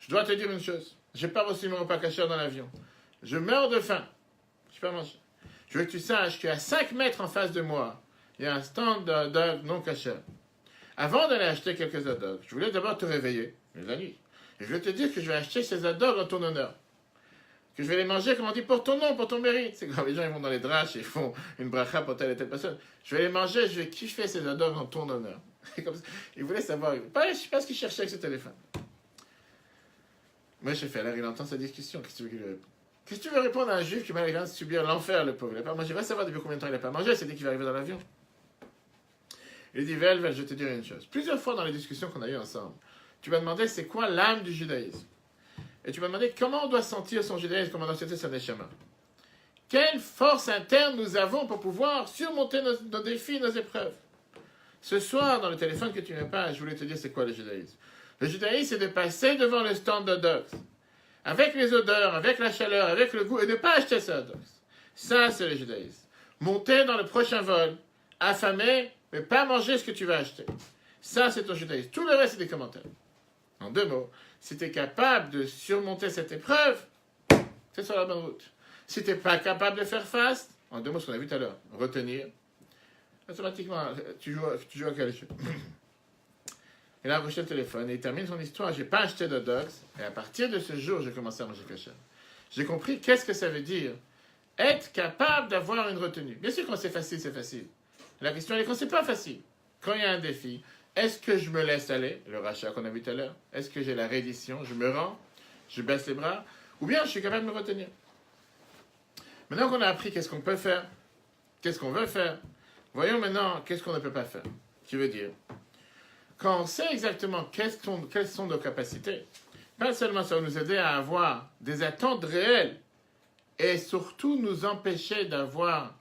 Je dois te dire une chose, j'ai pas reçu mon repas kasher dans l'avion. Je meurs de faim. Je ne peux pas manger. Je veux que tu saches qu'à 5 mètres en face de moi, il y a un stand de hot dogs non kasher. Avant d'aller acheter quelques hot dogs, je voulais d'abord te réveiller, la nuit. Et je voulais te dire que je vais acheter ces hot dogs en ton honneur. Que je vais les manger, comme on dit, pour ton nom, pour ton mérite. C'est quand les gens ils vont dans les draches et ils font une bracha pour telle et telle personne. Je vais les manger, je vais kiffer ces hot dogs en ton honneur. Comme ça. Il voulait savoir. Je ne sais pas ce qu'il cherchait avec ce téléphone. Moi, j'ai fait, alors il entend sa discussion. Qu'est-ce que tu veux qu'il lui réponde? Qu'est-ce que tu veux répondre à un juif qui va de subir l'enfer, le pauvre? Il n'a pas mangé. Va savoir depuis combien de temps il n'a pas mangé. C'est dit qu'il va arriver dans l'avion. Il dit, Vel, je vais te dire une chose. Plusieurs fois dans les discussions qu'on a eues ensemble, tu m'as demandé c'est quoi l'âme du judaïsme. Et tu m'as demandé comment on doit sentir son judaïsme, comment on doit sentir son neshama. Quelle force interne nous avons pour pouvoir surmonter nos défis, nos épreuves. Ce soir, dans le téléphone que tu n'as pas, je voulais te dire c'est quoi le judaïsme. Le judaïsme, c'est de passer devant le stand de dogs, avec les odeurs, avec la chaleur, avec le goût, et de ne pas acheter ça, dogs. Ça, c'est le judaïsme. Monter dans le prochain vol, affamé, mais pas manger ce que tu vas acheter. Ça, c'est ton judaïsme. Tout le reste, c'est des commentaires. En 2 mots, si tu es capable de surmonter cette épreuve, c'est sur la bonne route. Si tu n'es pas capable de faire face, en 2 mots, ce qu'on a vu tout à l'heure, retenir, automatiquement, tu joues à quel jeu? Et là, il a rejeté le téléphone et il termine son histoire. J'ai pas acheté de dogs. Et à partir de ce jour, j'ai commencé à manger kasher. J'ai compris qu'est-ce que ça veut dire être capable d'avoir une retenue. Bien sûr, quand c'est facile, c'est facile. La question est quand c'est pas facile. Quand il y a un défi, est-ce que je me laisse aller, le rachat qu'on a vu tout à l'heure? Est-ce que j'ai la reddition? Je me rends? Je baisse les bras? Ou bien je suis capable de me retenir? Maintenant qu'on a appris qu'est-ce qu'on peut faire, qu'est-ce qu'on veut faire, voyons maintenant qu'est-ce qu'on ne peut pas faire. Qui veut dire, quand on sait exactement quelles sont nos capacités, pas seulement ça va nous aider à avoir des attentes réelles et surtout nous empêcher d'avoir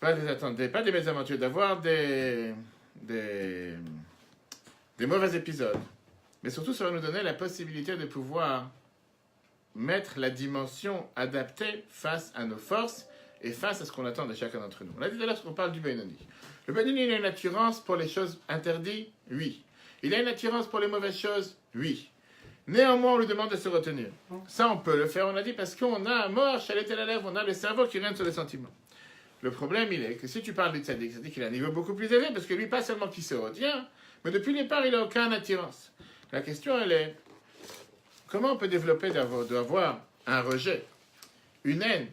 pas des mésaventures, d'avoir des mauvais épisodes. Mais surtout, ça va nous donner la possibilité de pouvoir mettre la dimension adaptée face à nos forces et face à ce qu'on attend de chacun d'entre nous. On a dit là qu'on parle du Benoni. Le Benoni, il a une attirance pour les choses interdites? Oui. Il a une attirance pour les mauvaises choses? Oui. Néanmoins, on lui demande de se retenir. Ça, on peut le faire, on a dit, parce qu'on a un mort, chalet à la lèvre, on a le cerveau qui règne sur les sentiments. Le problème, il est que si tu parles du tzaddik, c'est-à-dire qu'il a un niveau beaucoup plus élevé, parce que lui, pas seulement qu'il se retient, mais depuis le départ, il n'a aucune attirance. La question, elle est, comment on peut développer d'avoir un rejet, une haine,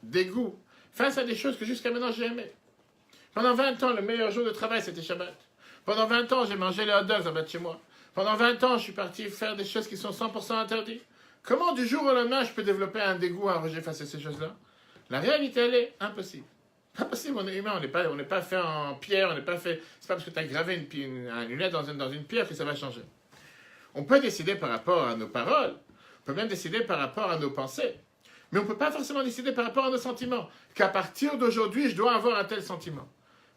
dégoût, face à des choses que jusqu'à maintenant j'ai aimées? Pendant 20 ans, le meilleur jour de travail, c'était Shabbat. Pendant 20 ans, j'ai mangé les hot dogs en bas de chez moi. Pendant 20 ans, je suis parti faire des choses qui sont 100% interdites. Comment, du jour au lendemain, je peux développer un dégoût, un rejet face à ces choses-là? La réalité, elle est impossible. Pas possible, on est humain, on n'est pas fait en pierre, on n'est pas fait... C'est pas parce que tu as gravé une lettre dans une pierre que ça va changer. On peut décider par rapport à nos paroles, on peut même décider par rapport à nos pensées, mais on ne peut pas forcément décider par rapport à nos sentiments, qu'à partir d'aujourd'hui, je dois avoir un tel sentiment.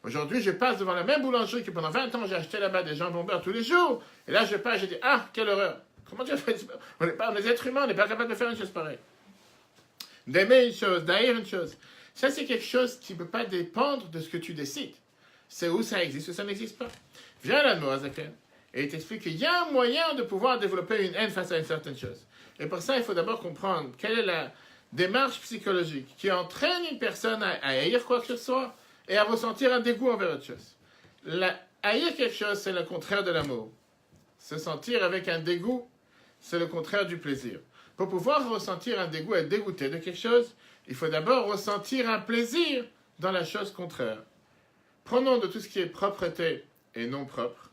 Aujourd'hui, je passe devant la même boulangerie que pendant 20 ans, j'ai acheté là-bas des jambons beurre tous les jours, et là, je passe, je dis, ah, quelle horreur. Comment tu as fait? On est êtres humains, on n'est pas capable de faire une chose pareille. D'aimer une chose, d'haïr une chose. Ça, c'est quelque chose qui ne peut pas dépendre de ce que tu décides. C'est où ça existe ou ça n'existe pas. Viens là, Moazaken, et il t'explique qu'il y a un moyen de pouvoir développer une haine face à une certaine chose. Et pour ça, il faut d'abord comprendre quelle est la démarche psychologique qui entraîne une personne à haïr quoi que ce soit et à ressentir un dégoût envers autre chose. Haïr quelque chose, c'est le contraire de l'amour. Se sentir avec un dégoût, c'est le contraire du plaisir. Pour pouvoir ressentir un dégoût, être dégoûté de quelque chose, il faut d'abord ressentir un plaisir dans la chose contraire. Prenons de tout ce qui est propreté et non propre,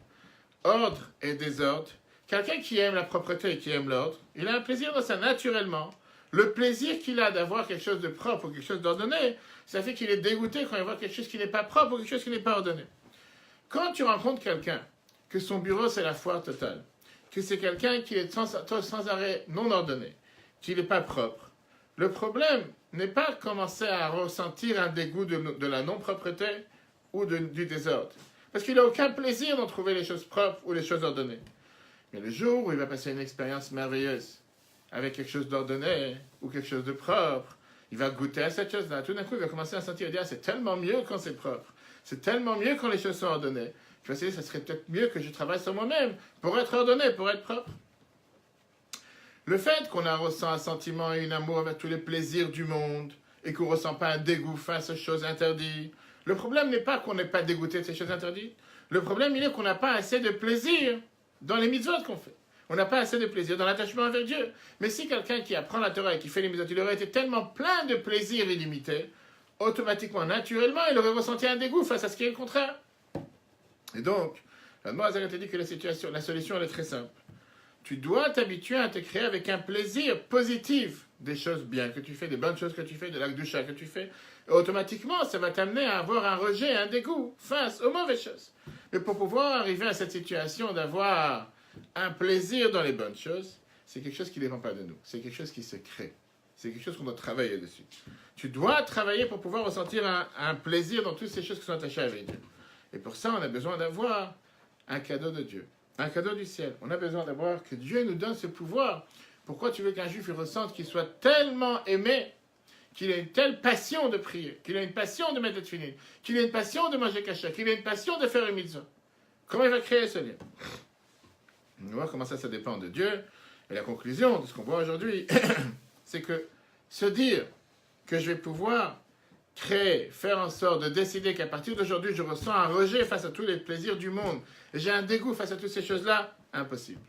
ordre et désordre. Quelqu'un qui aime la propreté et qui aime l'ordre, il a un plaisir dans ça naturellement. Le plaisir qu'il a d'avoir quelque chose de propre ou quelque chose d'ordonné, ça fait qu'il est dégoûté quand il voit quelque chose qui n'est pas propre ou quelque chose qui n'est pas ordonné. Quand tu rencontres quelqu'un, que son bureau c'est la foire totale, que c'est quelqu'un qui est sans arrêt non ordonné, qu'il n'est pas propre, le problème n'est pas commencer à ressentir un dégoût de la non-propreté ou du désordre. Parce qu'il n'a aucun plaisir d'en trouver les choses propres ou les choses ordonnées. Mais le jour où il va passer une expérience merveilleuse avec quelque chose d'ordonné ou quelque chose de propre, il va goûter à cette chose-là. Tout d'un coup, il va commencer à sentir, dire, c'est tellement mieux quand c'est propre. C'est tellement mieux quand les choses sont ordonnées. Je vais essayer, ça serait peut-être mieux que je travaille sur moi-même pour être ordonné, pour être propre. Le fait qu'on ressent un sentiment et un amour avec tous les plaisirs du monde et qu'on ne ressent pas un dégoût face aux choses interdites, le problème n'est pas qu'on n'est pas dégoûté de ces choses interdites. Le problème, il est qu'on n'a pas assez de plaisir dans les mitzvot qu'on fait. On n'a pas assez de plaisir dans l'attachement avec Dieu. Mais si quelqu'un qui apprend la Torah et qui fait les mitzvot, il aurait été tellement plein de plaisir illimité, automatiquement, naturellement, il aurait ressenti un dégoût face à ce qui est le contraire. Et donc, la Noazaret a dit que la solution elle est très simple. Tu dois t'habituer à te créer avec un plaisir positif des choses bien que tu fais, des bonnes choses que tu fais, de l'akdusha que tu fais. Et automatiquement, ça va t'amener à avoir un rejet, un dégoût face aux mauvaises choses. Mais pour pouvoir arriver à cette situation d'avoir un plaisir dans les bonnes choses, c'est quelque chose qui ne dépend pas de nous. C'est quelque chose qui se crée. C'est quelque chose qu'on doit travailler dessus. Tu dois travailler pour pouvoir ressentir un plaisir dans toutes ces choses qui sont attachées avec Dieu. Et pour ça, on a besoin d'avoir un cadeau de Dieu. Un cadeau du ciel. On a besoin d'avoir que Dieu nous donne ce pouvoir. Pourquoi tu veux qu'un juif ressente qu'il soit tellement aimé, qu'il ait une telle passion de prier, qu'il ait une passion de mettre le tefillin, qu'il ait une passion de manger kasher, qu'il ait une passion de faire une mitzvah? Comment il va créer ce lien? On voit comment ça dépend de Dieu. Et la conclusion de ce qu'on voit aujourd'hui, c'est que se dire que je vais pouvoir créer, faire en sorte de décider qu'à partir d'aujourd'hui, je ressens un rejet face à tous les plaisirs du monde, et j'ai un dégoût face à toutes ces choses-là, impossible.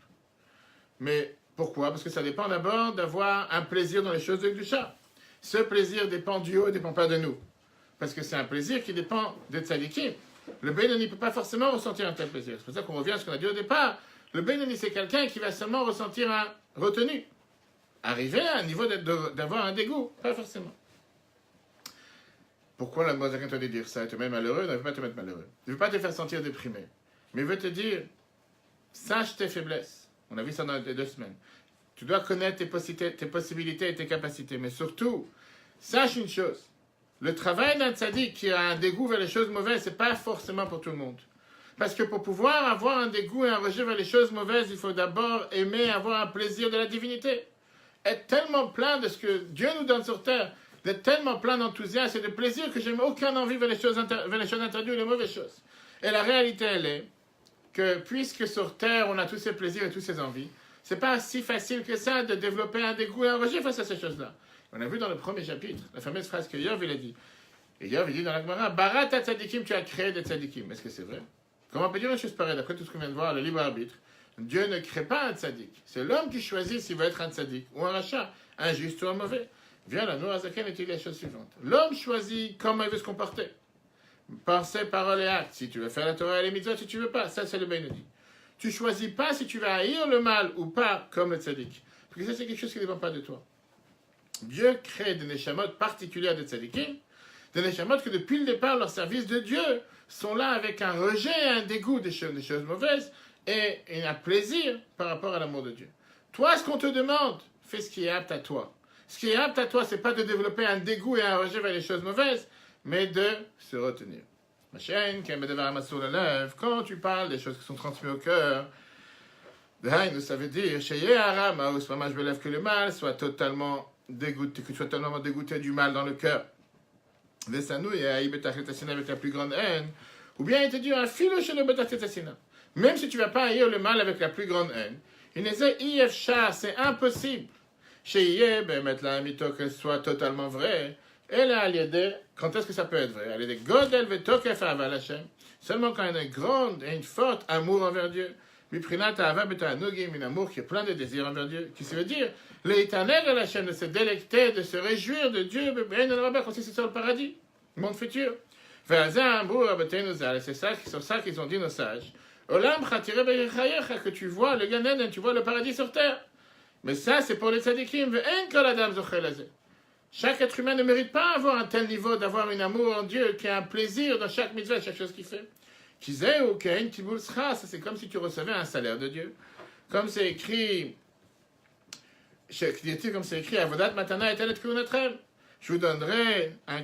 Mais pourquoi? Parce que ça dépend d'abord d'avoir un plaisir dans les choses de Gdusha. Ce plaisir dépend du haut, ne dépend pas de nous. Parce que c'est un plaisir qui dépend des tzadikim. Le Benoni ne peut pas forcément ressentir un tel plaisir. C'est pour ça qu'on revient à ce qu'on a dit au départ. Le Benoni, c'est quelqu'un qui va seulement ressentir un retenu. Arriver à un niveau d'avoir un dégoût, pas forcément. Pourquoi la Mozakin t'a dit dire ça? Elle te met malheureux, elle ne veut pas te mettre malheureux. Elle ne veut pas te faire sentir déprimé. Mais elle veut te dire, sache tes faiblesses. On a vu ça dans les 2 semaines. Tu dois connaître tes possibilités et tes capacités. Mais surtout, sache une chose. Le travail d'un tzaddik qui a un dégoût vers les choses mauvaises, ce n'est pas forcément pour tout le monde. Parce que pour pouvoir avoir un dégoût et un rejet vers les choses mauvaises, il faut d'abord aimer avoir un plaisir de la divinité. Être tellement plein de ce que Dieu nous donne sur terre, d'être tellement plein d'enthousiasme et de plaisir que je n'ai aucune envie vers les choses interdites ou les mauvaises choses. Et la réalité, elle est que puisque sur terre, on a tous ces plaisirs et toutes ces envies, c'est pas si facile que ça de développer un dégoût et un rejet face à ces choses-là. On a vu dans le premier chapitre, la fameuse phrase que Yov il a dit. Et Yov il dit dans la Gemara, Barat tzadikim, tu as créé des tzadikim. Est-ce que c'est vrai? Comment on peut dire une chose pareille, d'après tout ce qu'on vient de voir, le libre arbitre? Dieu ne crée pas un tzadik. C'est l'homme qui choisit s'il veut être un tzadik ou un rachat, un juste ou un mauvais. Viens là, nous, Azaken, et tu dis la chose suivante. L'homme choisit comment il veut se comporter. Par ses paroles et actes. Si tu veux faire la Torah et les mitzvot, si tu veux pas. Ça, c'est le Benoni. Tu choisis pas si tu vas haïr le mal ou pas, comme le tzadik. Parce que ça, c'est quelque chose qui ne dépend pas de toi. Dieu crée des neshamot particulières des tzadikim, des neshamot que depuis le départ, leur service de Dieu sont là avec un rejet, un dégoût des choses mauvaises et un plaisir par rapport à l'amour de Dieu. Toi, ce qu'on te demande, fais ce qui est apte à toi. Ce qui est apte à toi, c'est pas de développer un dégoût et un rejet vers les choses mauvaises, mais de se retenir. Ma chaîne, quand tu parles des choses qui sont transmises au cœur, ça veut dire, que le mal soit totalement dégoûté, que tu sois totalement dégoûté du mal dans le cœur. Avec la plus grande haine. Ou bien il te dit un filo chez le betatetasina. Même si tu ne vas pas haïr le mal avec la plus grande haine, c'est impossible. Chez mettre la mito qu'elle soit totalement vraie. Et là, quand est-ce que ça peut être vrai? Seulement quand il y a une grande et une forte amour envers Dieu. Miprinat Ahava Betanogim, un amour qui est plein de désirs envers Dieu, qui se veut dire l'éternel de la chaîne, de se délecter, de se réjouir de Dieu, comme si c'était sur le paradis, le monde futur. C'est ça, sur ça qu'ils ont dit nos sages. Olam que tu vois le Gan Eden, tu vois le paradis sur terre. Mais ça, c'est pour les tzadikim. Chaque être humain ne mérite pas avoir un tel niveau, d'avoir un amour en Dieu, qui a un plaisir dans chaque mitzvah, chaque chose qu'il fait. Ça, c'est comme si tu recevais un salaire de Dieu. Comme c'est écrit, Avodat Matana et Telet Kunatrem. Je vous donnerai en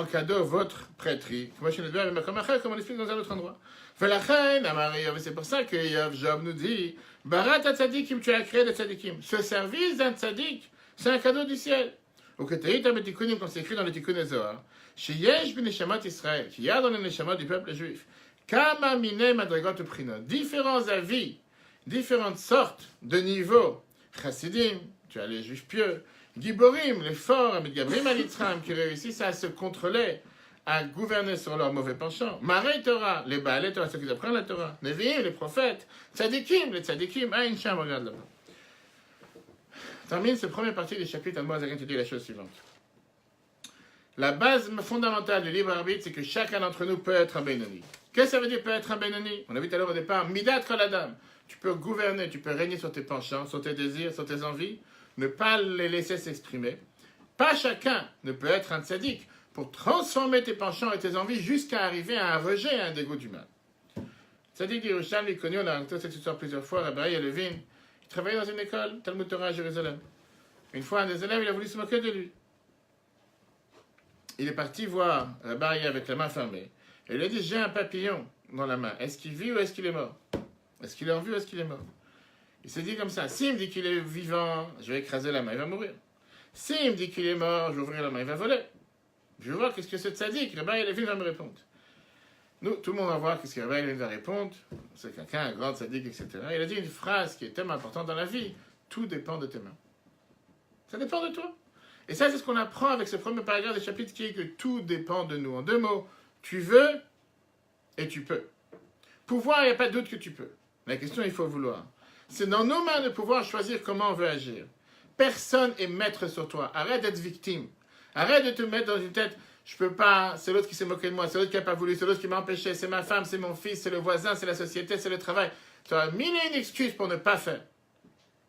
cadeau votre prêtrise. Comme on explique dans un autre endroit. C'est pour ça que Job nous dit, Barat tzadikim, tu as créé des tzadikim. Ce service d'un tzadik, c'est un cadeau du ciel. Ou que Taïta Betikunim, comme c'est écrit dans le Tikkun Zohar, chez Yesh bin Neshamat Israël, qu'il y a dans le Neshamat du peuple juif, Kama Mine Madrigot Prino, différents avis, différentes sortes de niveaux. Chassidim, tu as les juifs pieux, Giborim, les forts, Amidgabrim Alitzram, qui réussissent à se contrôler, à gouverner sur leurs mauvais penchants. Marei Torah, les Baalei Torah, ceux qui apprennent la Torah. Nevi'im, les prophètes. Tzadikim, les Tzadikim. Aïn Sham, regarde là-bas. Termine cette première partie du chapitre. Moi, je te dire la chose suivante. La base fondamentale du libre arbitre, c'est que chacun d'entre nous peut être un Benoni. Qu'est-ce que ça veut dire peut être un Benoni? On a vu tout à l'heure au départ, Midat Koladam. Tu peux gouverner, tu peux régner sur tes penchants, sur tes désirs, sur tes envies, ne pas les laisser s'exprimer. Pas chacun ne peut être un tzaddik pour transformer tes penchants et tes envies jusqu'à arriver à un rejet et à un dégoût du mal. Tzaddik d'Yerushalmi, connu, on a raconté cette histoire plusieurs fois, Rabbi Levin, il travaillait dans une école, Talmud Torah à Jérusalem. Une fois, un des élèves, il a voulu se moquer de lui. Il est parti voir Rabbi avec la main fermée. Et il lui a dit, j'ai un papillon dans la main. Est-ce qu'il vit ou est-ce qu'il est mort? Est-ce qu'il est en vie ou est-ce qu'il est mort? Il s'est dit comme ça, s'il me dit qu'il est vivant, je vais écraser la main, il va mourir. S'il me dit qu'il est mort, je vais ouvrir la main, il va voler. Je vais voir qu'est-ce que c'est tzaddik. Rabbi Levin va me répondre. Nous, tout le monde va voir qu'est-ce que Rabbi Levin va répondre. C'est quelqu'un, un grand tzaddik, etc. Il a dit une phrase qui est tellement importante dans la vie. Tout dépend de tes mains. Ça dépend de toi. Et ça, c'est ce qu'on apprend avec ce premier paragraphe du chapitre qui est que tout dépend de nous. En deux mots, tu veux et tu peux. Pouvoir, il n'y a pas de doute que tu peux. La question, il faut vouloir. C'est dans nos mains de pouvoir choisir comment on veut agir. Personne est maître sur toi. Arrête d'être victime. Arrête de te mettre dans une tête, je peux pas, c'est l'autre qui s'est moqué de moi, c'est l'autre qui n'a pas voulu, c'est l'autre qui m'a empêché, c'est ma femme, c'est mon fils, c'est le voisin, c'est la société, c'est le travail. Tu as mille et une excuses pour ne pas faire.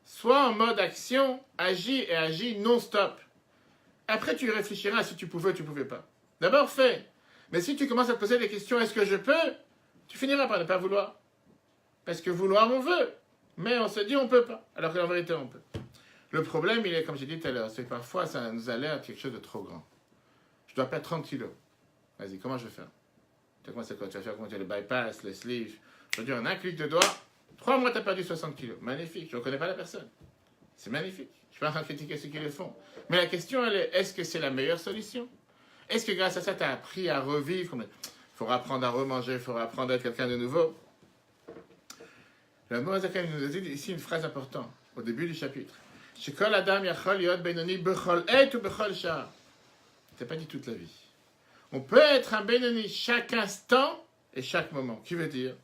Sois en mode action, agis et agis non-stop. Après, tu réfléchiras si tu pouvais ou tu ne pouvais pas. D'abord, fais. Mais si tu commences à te poser des questions, est-ce que je peux? Tu finiras par ne pas vouloir. Parce que vouloir, on veut. Mais on se dit, on ne peut pas. Alors qu'en vérité, on peut. Le problème, il est, comme j'ai dit tout à l'heure, c'est que parfois, ça nous a l'air quelque chose de trop grand. Je dois perdre 30 kilos. Vas-y, comment je vais faire? Tu vas faire comment tu as le bypass, le sleeve. Je veux dire, en un clic de doigt, 3 mois, tu as perdu 60 kilos. Magnifique. Je ne connais pas la personne. C'est magnifique. Je ne suis pas en train de critiquer ceux qui le font. Mais la question, elle est, est-ce que c'est la meilleure solution? Est-ce que grâce à ça, tu as appris à revivre? Il faudra apprendre à remanger, il faudra apprendre à être quelqu'un de nouveau. Le mot Zakai nous a dit ici une phrase importante, au début du chapitre. Shekol Adam Yachol Yod Benoni Bechol Et ou Bechol Shah. C'est pas dit toute la vie. On peut être un Benoni chaque instant et chaque moment. Qui veut dire,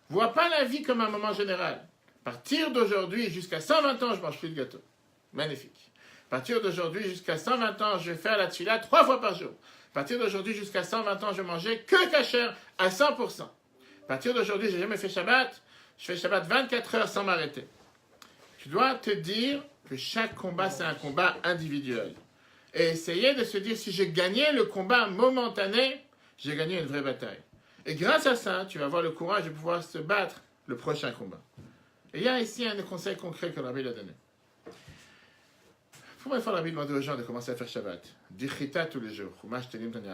vois pas la vie comme un moment général. À partir d'aujourd'hui jusqu'à 120 ans, je mange plus de gâteau. Magnifique. À partir d'aujourd'hui jusqu'à 120 ans, je vais faire la tefila 3 fois par jour. À partir d'aujourd'hui jusqu'à 120 ans, je vais manger que kasher à 100%. À partir d'aujourd'hui, j'ai jamais fait Shabbat. Je fais Shabbat 24 heures sans m'arrêter. Tu dois te dire que chaque combat, c'est un combat individuel. Et essayer de se dire, si j'ai gagné le combat momentané, j'ai gagné une vraie bataille. Et grâce à ça, tu vas avoir le courage de pouvoir se battre le prochain combat. Et il y a ici un conseil concret que le Rabbi a donné. Pourquoi il faut le Rabbi demander aux gens de commencer à faire Shabbat? Dire Chita tous les jours,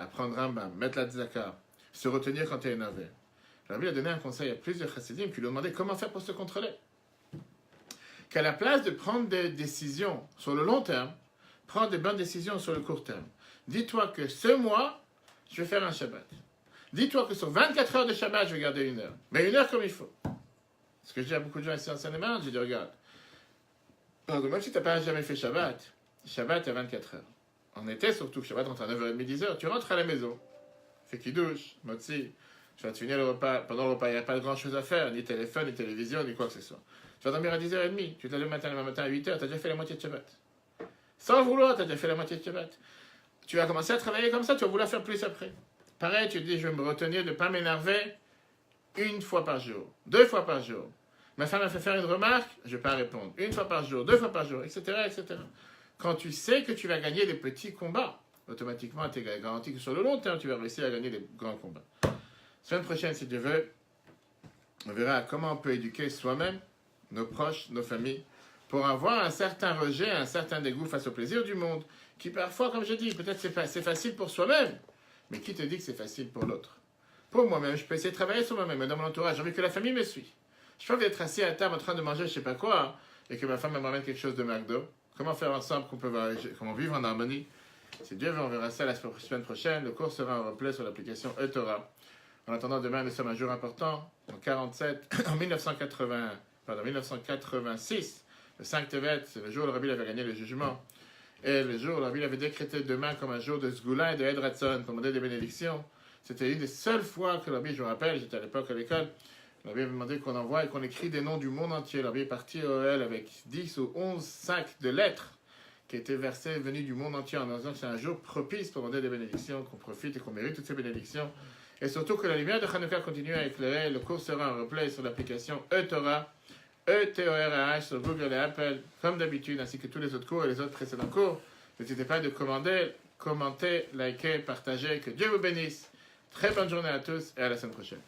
apprendre Rambam, mettre la tzedaka, se retenir quand tu es énervé. Le Rabbi a donné un conseil à plusieurs chassidim qui lui ont demandé comment faire pour se contrôler. Qu'à la place de prendre des décisions sur le long terme, prends des bonnes décisions sur le court terme. Dis-toi que ce mois, je vais faire un Shabbat. Dis-toi que sur 24 heures de Shabbat, je vais garder 1 heure. Mais 1 heure comme il faut. Ce que je dis à beaucoup de gens ici en Seine-et-Marne, je dis, regarde, même si tu n'as pas jamais fait Shabbat, Shabbat est à 24 heures. En été surtout, Shabbat entre à 9h30, 10h, tu rentres à la maison, fais kiddush, motzi, Tu vas te finir le repas. Pendant le repas, il n'y a pas grand chose à faire, ni téléphone, ni télévision, ni quoi que ce soit. Tu vas dormir à 10h30. Tu te lèves le matin à 8h, tu as déjà fait la moitié de Shabbat. Sans le vouloir, tu as déjà fait la moitié de Shabbat. Tu vas commencer à travailler comme ça, tu vas vouloir faire plus après. Pareil, tu te dis, je vais me retenir de ne pas m'énerver une fois par jour, 2 fois par jour. Ma femme m'a fait faire une remarque, je ne vais pas répondre. 1 fois par jour, 2 fois par jour, etc., etc. Quand tu sais que tu vas gagner les petits combats, automatiquement, tu es garanti que sur le long terme, tu vas réussir à gagner les grands combats. Semaine prochaine, si Dieu veut, on verra comment on peut éduquer soi-même, nos proches, nos familles, pour avoir un certain rejet, un certain dégoût face au plaisir du monde, qui parfois, comme je dis, peut-être c'est facile pour soi-même, mais qui te dit que c'est facile pour l'autre? Pour moi-même, je peux essayer de travailler sur moi-même, mais dans mon entourage, j'ai envie que la famille me suive. Je peux être assis à table en train de manger je sais pas quoi, et que ma femme me ramène quelque chose de McDo. Comment faire ensemble comment vivre en harmonie? Si Dieu veut, on verra ça la semaine prochaine. Le cours sera en replay sur l'application eTorah. En attendant, demain, nous sommes un jour important. En 1986, le 5 Tevet, c'est le jour où le Rabbi avait gagné le jugement. Et le jour où le Rabbi avait décrété demain comme un jour de Sgoula et de Ed Ratson, pour demander des bénédictions. C'était une des seules fois que le Rabbi, je me rappelle, j'étais à l'époque à l'école, le Rabbi avait demandé qu'on envoie et qu'on écrit des noms du monde entier. Le Rabbi est parti au OL avec 10 ou 11 sacs de lettres qui étaient versés, venus du monde entier, en disant que c'est un jour propice pour demander des bénédictions, qu'on profite et qu'on mérite toutes ces bénédictions. Et surtout que la lumière de Hanouka continue à éclairer. Le cours sera en replay sur l'application eTorah, E-T-O-R-A-H, sur Google et Apple, comme d'habitude, ainsi que tous les autres cours et les autres précédents cours. N'hésitez pas de commenter, liker, partager. Que Dieu vous bénisse. Très bonne journée à tous et à la semaine prochaine.